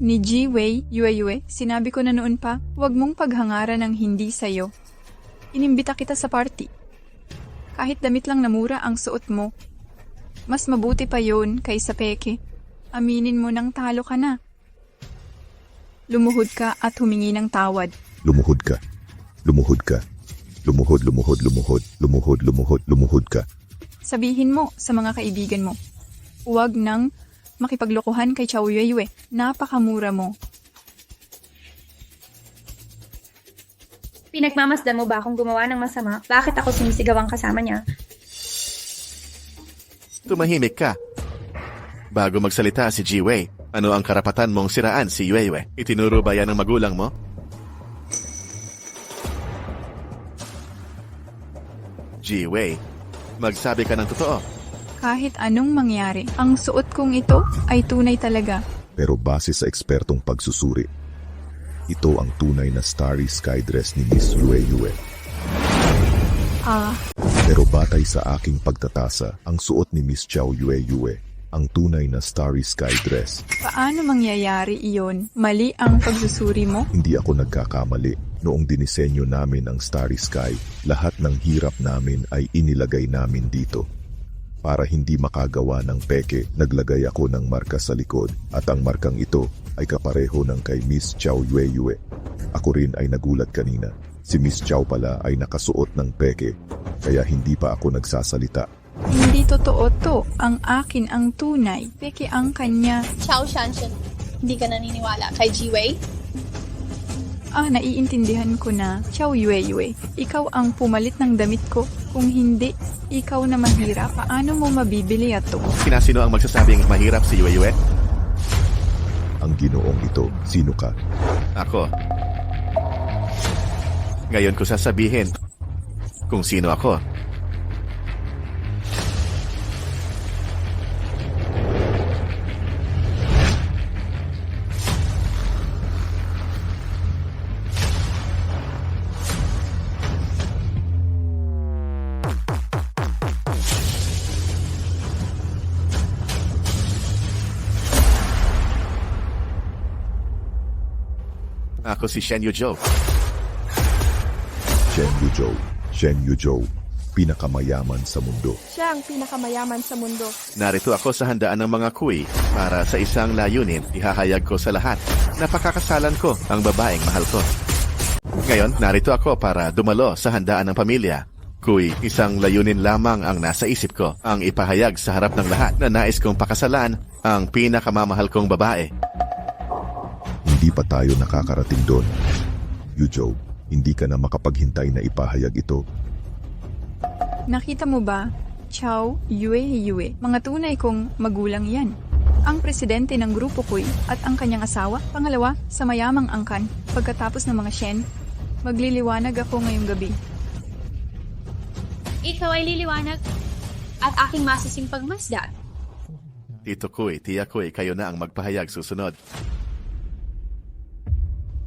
Ni G-Wei, Yue, sinabi ko na noon pa, huwag mong paghangaran ng hindi sayo. Inimbita kita sa party. Kahit damit lang na mura ang suot mo. Mas mabuti pa yon kaysa peke. Aminin mo nang talo ka na. Lumuhod ka at humingi ng tawad. Lumuhod ka. Lumuhod ka. Lumuhod ka. Sabihin mo sa mga kaibigan mo. Huwag nang makipaglokohan kay Chow Yue. Napakamura mo. Pinagmamasdan mo ba akong gumawa ng masama? Bakit ako sumisigaw ang kasama niya? Tumahimik ka. Bago magsalita si Ji-Wei, ano ang karapatan mong siraan si Yue? Itinuro ba yan ng magulang mo? Ji-Wei, magsabi ka ng totoo. Kahit anong mangyari, ang suot kong ito ay tunay talaga. Pero base sa ekspertong pagsusuri, ito ang tunay na starry sky dress ni Miss Yue. Pero batay sa aking pagtatasa, ang suot ni Miss Chow Yue, ang tunay na starry sky dress. Paano mangyayari iyon? Mali ang pagsusuri mo? Hindi ako nagkakamali. Noong dinisenyo namin ang starry sky, lahat ng hirap namin ay inilagay namin dito. Para hindi makagawa ng peke, naglagay ako ng marka sa likod at ang markang ito ay kapareho ng kay Miss Chow Yue. Ako rin ay nagulat kanina. Si Miss Chow pala ay nakasuot ng peke, kaya hindi pa ako nagsasalita. Hindi totoo to. Ang akin ang tunay. Peke ang kanya. Chow Shanshan, hindi ka naniniwala kay Ji-Wei? Naiintindihan ko na. Chow Yue, ikaw ang pumalit ng damit ko. Kung hindi, ikaw na mahirap. Paano mo mabibili ito? Sinasino ang magsasabing mahirap si Yue? Ang ginoong ito, sino ka? Ako. Ngayon ko sasabihin kung sino ako. Ako si Shen Yuzhou. Shen Yuzhou, pinakamayaman sa mundo. Siya ang pinakamayaman sa mundo. Narito ako sa handaan ng mga kuy para sa isang layunin. Ihahayag ko sa lahat na pakakasalan ko ang babaeng mahal ko. Ngayon, narito ako para dumalo sa handaan ng pamilya. Kuy, isang layunin lamang ang nasa isip ko. Ang ipahayag sa harap ng lahat na nais kong pakasalan ang pinakamamahal kong babae. Hindi pa tayo nakakarating doon. Yuzhou, hindi ka na makapaghintay na ipahayag ito. Nakita mo ba? Chow Yue, mga tunay kong magulang yan. Ang presidente ng grupo ko'y at ang kanyang asawa, pangalawa sa mayamang angkan. Pagkatapos ng mga Shen, magliliwanag ako ngayong gabi. Ikaw ay liliwanag at aking masasing pagmasdan. Tito Kuy, Tia Kuy, kayo na ang magpahayag susunod.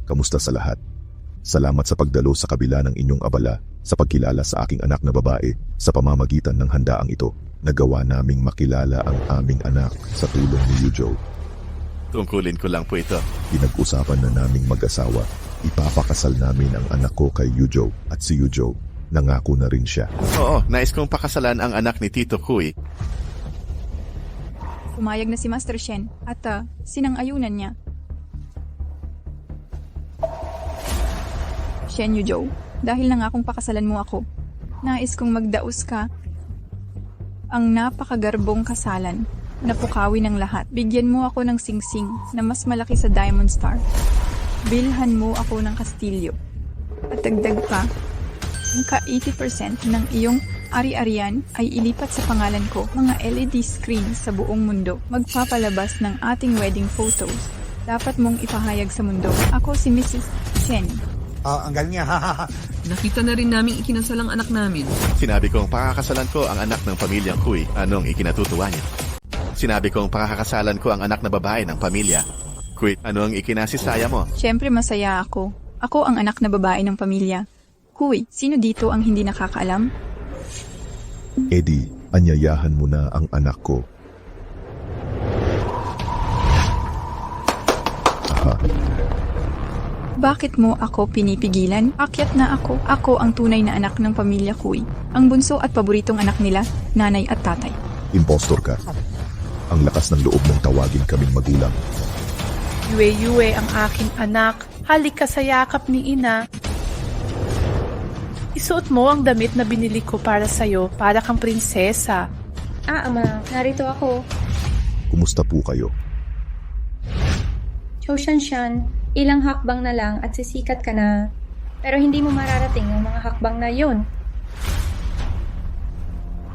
Kamusta sa lahat? Salamat sa pagdalo sa kabila ng inyong abala sa pagkilala sa aking anak na babae sa pamamagitan ng handaang ito. Nagawa naming makilala ang aming anak sa tulong ni Yuzhou. Tungkulin ko lang po ito. Pinag-usapan na naming mag-asawa. Ipapakasal namin ang anak ko kay Yuzhou at si Yuzhou, nangako na rin siya. Oo, nais kong pakasalan ang anak ni Tito Kuy. Pumayag na si Master Shen at sinang-ayunan niya. Shen Yuzhou, dahil nangakong pakasalan mo ako. Nais kong magdaos ka. Ang napakagarbong kasalan. Napukawi ng lahat. Bigyan mo ako ng singsing na mas malaki sa Diamond Star. Bilhan mo ako ng kastilyo. At dagdag pa, ang ka-80% ng iyong ari-arian ay ilipat sa pangalan ko. Mga LED screen sa buong mundo. Magpapalabas ng ating wedding photos. Dapat mong ipahayag sa mundo. Ako si Mrs. Shen. Ang galing niya. Nakita na rin naming ikinasalang anak namin. Sinabi kong pakakasalan ko ang anak ng pamilyang Kui. Anong ikinatutuwa niyo? Sinabi kong pakakasalan ko ang anak na babae ng pamilya. Kui, ano ang ikinasisaya mo? Siyempre masaya ako. Ako ang anak na babae ng pamilya. Huy, sino dito ang hindi nakakaalam? Eddie, anyayahan mo na ang anak ko. Aha. Bakit mo ako pinipigilan? Akyat na ako. Ako ang tunay na anak ng pamilya Kui. Ang bunso at paboritong anak nila, nanay at tatay. Impostor ka. Ang lakas ng loob mong tawagin kaming magulang. Yue-Yue ang aking anak. Halik ka sa yakap ni ina. Isuot mo ang damit na binili ko para sa'yo, para kang prinsesa. Ama, narito ako. Kumusta po kayo? Chow Shanshan, ilang hakbang na lang at sisikat ka na. Pero hindi mo mararating ang mga hakbang na yon.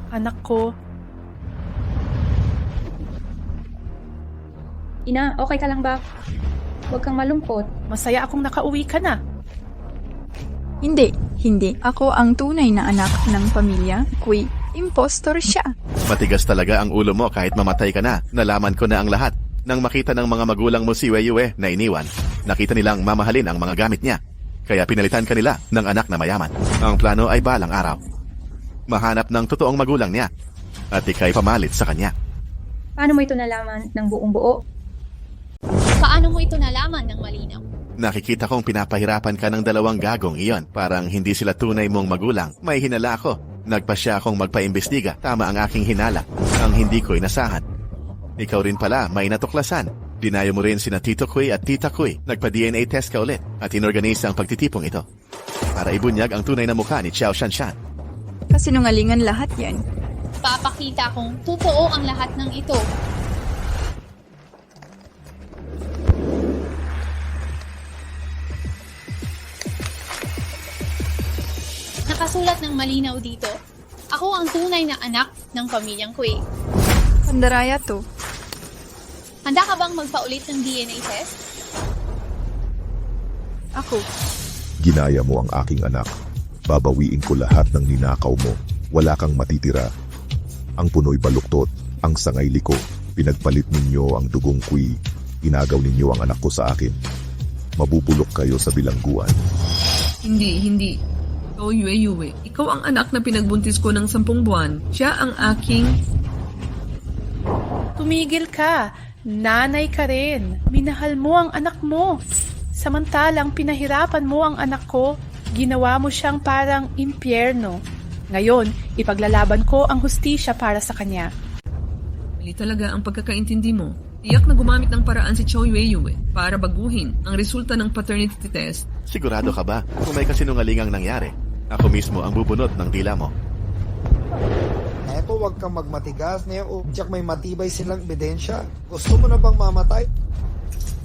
Anak ko, Ina, okay ka lang ba? Huwag kang malungkot. masaya akong nakauwi ka na. Hindi. Ako ang tunay na anak ng pamilya Kui. Impostor siya. Matigas talaga ang ulo mo kahit mamatay ka na. Nalaman ko na ang lahat. Nang makita ng mga magulang mo si Wei-Yue na iniwan, nakita nilang mamahalin ang mga gamit niya. Kaya pinalitan ka nila ng anak na mayaman. Ang plano ay balang araw. Mahanap ng totoong magulang niya. At ikay pamalit sa kanya. Paano mo ito nalaman ng buong buo? Paano mo ito nalaman ng malinaw? Nakikita kong pinapahirapan ka ng dalawang gagong iyon. Parang hindi sila tunay mong magulang. May hinala ako. Nagpasya akong magpaimbestiga. Tama ang aking hinala. Ang hindi ko inasahan. Ikaw rin pala may natuklasan. Dinayo mo rin sina Tito Kui at Tita Kui. Nagpa-DNA test ka ulit at inorganisa ang pagtitipong ito. Para ibunyag ang tunay na mukha ni Chow Shanshan. Kasinungalingan lahat yan. Papakita kong totoo ang lahat ng ito. Nakasulat ng malinaw dito. Ako ang tunay na anak ng pamilyang Kui. Pandaraya to. Handa ka bang magpaulit ng DNA test? Ako. Ginaya mo ang aking anak. Babawiin ko lahat ng ninakaw mo. Wala kang matitira. Ang punoy baluktot, ang sangay liko. Pinagpalit ninyo ang dugong Kui. Inagaw ninyo ang anak ko sa akin. Mabubulok kayo sa bilangguan. Hindi. Ikaw, Yue-Yue. Ikaw ang anak na pinagbuntis ko ng 10 buwan. Siya ang aking... Tumigil ka. Nanay ka rin. Minahal mo ang anak mo. Samantalang pinahirapan mo ang anak ko, ginawa mo siyang parang impyerno. Ngayon, ipaglalaban ko ang hustisya para sa kanya. Mali talaga ang pagkakaintindi mo. Tiyak na gumamit ng paraan si Chow Yue-Yue para baguhin ang resulta ng paternity test. Sigurado ka ba kung may kasinungalingang nangyari? Ako mismo ang bubunot ng dila mo. Eto, wag kang magmatigas, Neo. Tiyak may matibay silang ebidensya. Gusto mo na bang mamatay?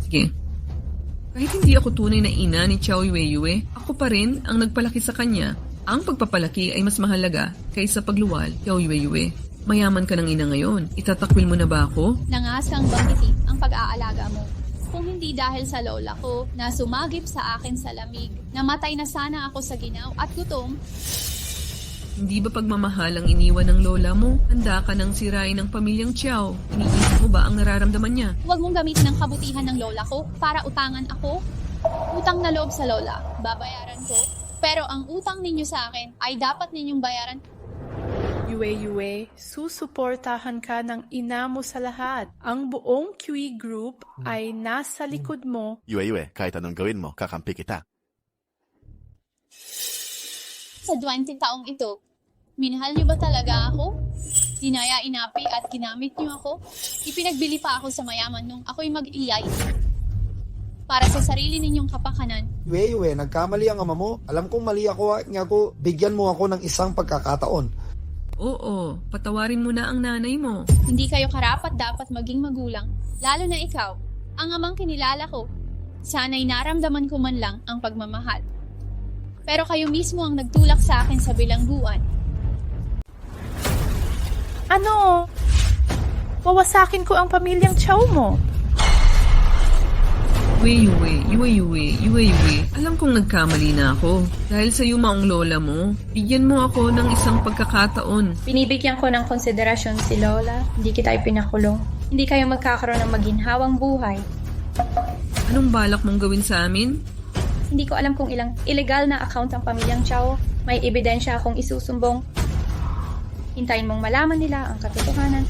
Sige. Kahit hindi ako tunay na ina ni Chow Yue-Yue, ako pa rin ang nagpalaki sa kanya. Ang pagpapalaki ay mas mahalaga kaysa pagluwal, Chow Yue-Yue. Mayaman ka ng ina ngayon. Itatakwil mo na ba ako? Nangasang banggitin ang pag-aalaga mo. Kung hindi dahil sa lola ko na sumagip sa akin sa lamig, namatay na sana ako sa ginaw at gutom. Hindi ba pagmamahal ang iniwan ng lola mo? Handa ka ng sirain ng pamilyang Chow. Iniisip mo ba ang nararamdaman niya? Huwag mong gamitin ang kabutihan ng lola ko para utangan ako. Utang na loob sa lola, babayaran ko. Pero ang utang ninyo sa akin ay dapat ninyong bayaran. Yue-Yue, susuportahan ka ng ina mo sa lahat. Ang buong QE group ay nasa likod mo. Yue-Yue, kahit anong gawin mo, kakampi kita. Sa 20 taong ito, minahal niyo ba talaga ako? Dinaya, inapi at ginamit niyo ako? Ipinagbili pa ako sa mayaman nung ako'y mag-iyay. para sa sarili ninyong kapakanan. Yue, nagkamali ang ama mo. Alam kong mali ako, nga ko, bigyan mo ako ng isang pagkakataon. Oo, patawarin mo na ang nanay mo. Hindi kayo karapat-dapat maging magulang, lalo na ikaw, ang amang kinilala ko. Sana'y naramdaman ko man lang ang pagmamahal. Pero kayo mismo ang nagtulak sa akin sa bilangguan. Ano? Wawasakin ko ang pamilyang Chow mo. Yue. Alam kong nagkamali na ako. Dahil sa maong lola mo, bigyan mo ako ng isang pagkakataon. Binibigyan ko ng konsiderasyon si Lola. Hindi kita ipinakulong. Hindi kayo magkakaroon ng maginhawang buhay. Anong balak mong gawin sa amin? Hindi ko alam kung ilang illegal na account ang pamilyang Chow. May ebidensya akong isusumbong. Hintayin mong malaman nila ang katotohanan.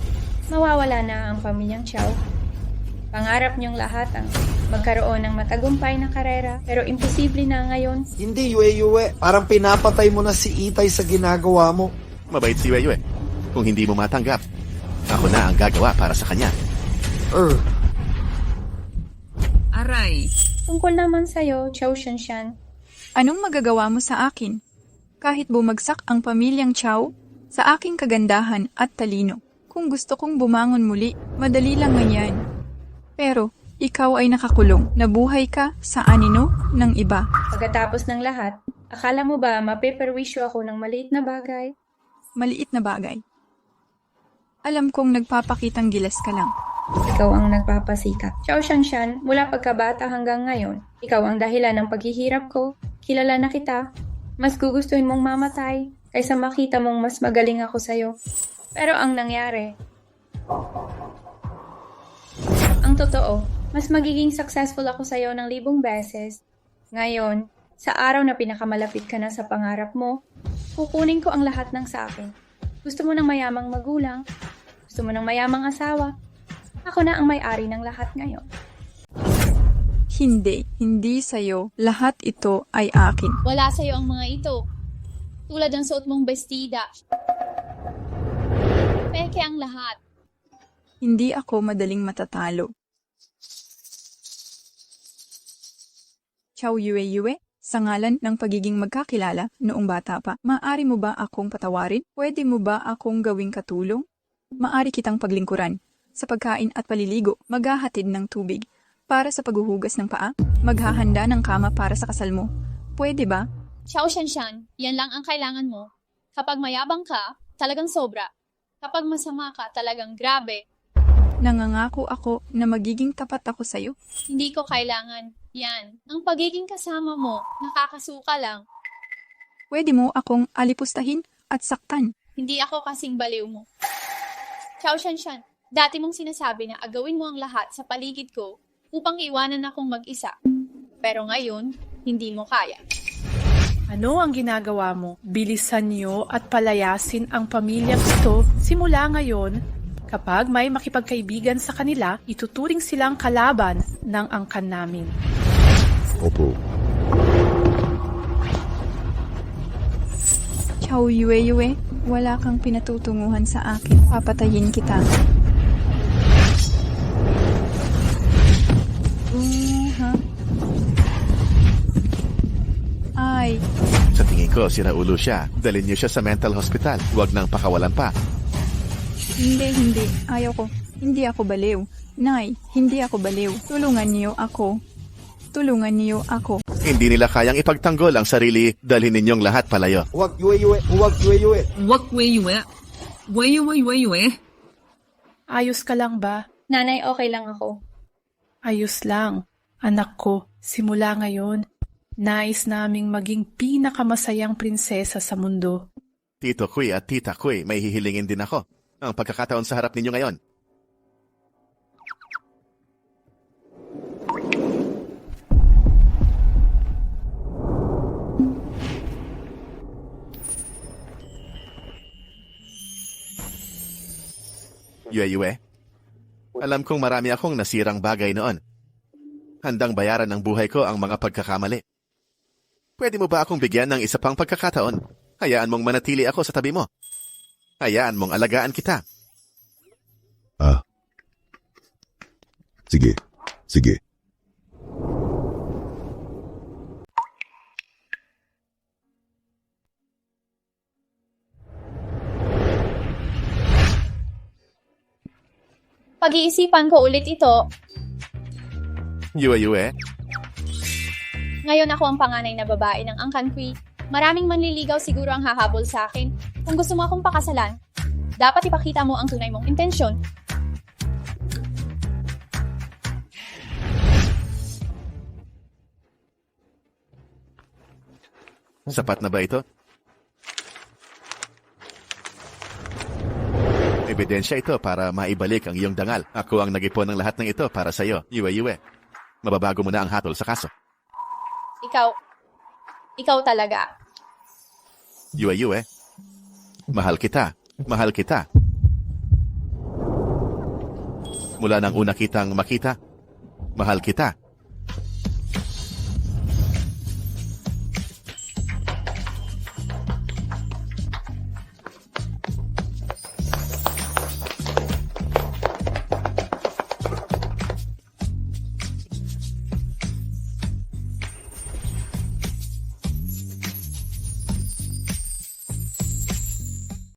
Mawawala na ang pamilyang Chow. Pangarap niyong lahat ang magkaroon ng matagumpay na karera, pero imposible na ngayon. Hindi, Yue. Parang pinapatay mo na si Itay sa ginagawa mo. Mabait si Yue. Kung hindi mo matanggap, ako na ang gagawa para sa kanya. Aray! Tungkol naman sa'yo, Chow Shanshan. Anong magagawa mo sa akin? Kahit bumagsak ang pamilyang Chow, sa aking kagandahan at talino. Kung gusto kong bumangon muli, madali lang yan. Pero, ikaw ay nakakulong. Nabuhay ka sa anino ng iba. Pagkatapos ng lahat, akala mo ba mapeperwisyo ako ng maliit na bagay? Maliit na bagay. Alam kong nagpapakitang gilas ka lang. Ikaw ang nagpapasikat. Chow Shanshan, mula pagkabata hanggang ngayon, ikaw ang dahilan ng paghihirap ko. Kilala na kita. Mas gugustuhin mong mamatay kaysa makita mong mas magaling ako sa'yo. Pero ang nangyari, ang totoo, mas magiging successful ako sa'yo ng 1,000 beses. Ngayon, sa araw na pinakamalapit ka na sa pangarap mo, kukunin ko ang lahat ng sa akin. Gusto mo ng mayamang magulang? Gusto mo ng mayamang asawa? Ako na ang may-ari ng lahat ngayon. Hindi sa'yo. Lahat ito ay akin. Wala sa'yo ang mga ito. Tulad ng suot mong bestida. Peke ang lahat. Hindi ako madaling matatalo. Chow Yue, sa ngalan ng pagiging magkakilala noong bata pa, maaari mo ba akong patawarin? Pwede mo ba akong gawing katulong? Maari kitang paglingkuran. Sa pagkain at paliligo, maghahatid ng tubig. Para sa paghuhugas ng paa, maghahanda ng kama para sa kasal mo. Pwede ba? Chow Shanshan, yan lang ang kailangan mo. Kapag mayabang ka, talagang sobra. Kapag masama ka, talagang grabe. Nangangako ako na magiging tapat ako sa'yo. Hindi ko kailangan. Yan. Ang pagiging kasama mo, nakakasuka lang. Pwede mo akong alipustahin at saktan. Hindi ako kasing baliw mo. Chow Shanshan, dati mong sinasabi na agawin mo ang lahat sa paligid ko upang iwanan akong mag-isa. Pero ngayon, hindi mo kaya. Ano ang ginagawa mo? Bilisan niyo at palayasin ang pamilyang ito simula ngayon. Kapag may makipagkaibigan sa kanila, ituturing silang kalaban ng angkan namin. Opo. Chow Yue, wala kang pinatutunguhan sa akin. Papatayin kita. Ay. Sa tingin ko, sinaulo siya. Dalhin niyo siya sa mental hospital. Huwag nang pakawalan pa. Hindi. Ayaw ko. Hindi ako baliw. Nay, hindi ako baliw. Tulungan niyo ako. Hindi nila kayang ipagtanggol ang sarili. Dalhin ninyong lahat palayo. Huwag, Yue. Yue. Ayos ka lang ba? Nanay, okay lang ako. Ayos lang. Anak ko, simula ngayon, nais naming maging pinakamasayang prinsesa sa mundo. Tito Kui at Tita Kui, may hihilingin din ako. Ang pagkakataon sa harap ninyo ngayon. Yue, alam kong marami akong nasirang bagay noon. Handang bayaran ng buhay ko ang mga pagkakamali. Pwede mo ba akong bigyan ng isa pang pagkakataon? Hayaan mong manatili ako sa tabi mo. Hayaan mong alagaan kita. Sige. Pag-iisipan ko ulit ito. Yue. Ngayon ako ang panganay na babae ng Angkan Kui. Maraming manliligaw siguro ang hahabol sa akin. Kung gusto mo akong pakasalan, dapat ipakita mo ang tunay mong intensyon. Sapat na ba ito? Ebidensya ito para maibalik ang iyong dangal. Ako ang nag-ipon ng lahat ng ito para sa iyo, Yue. Mababago mo na ang hatol sa kaso. Ikaw talaga. Yue. Mahal kita. Mula nang una kitang makita, mahal kita.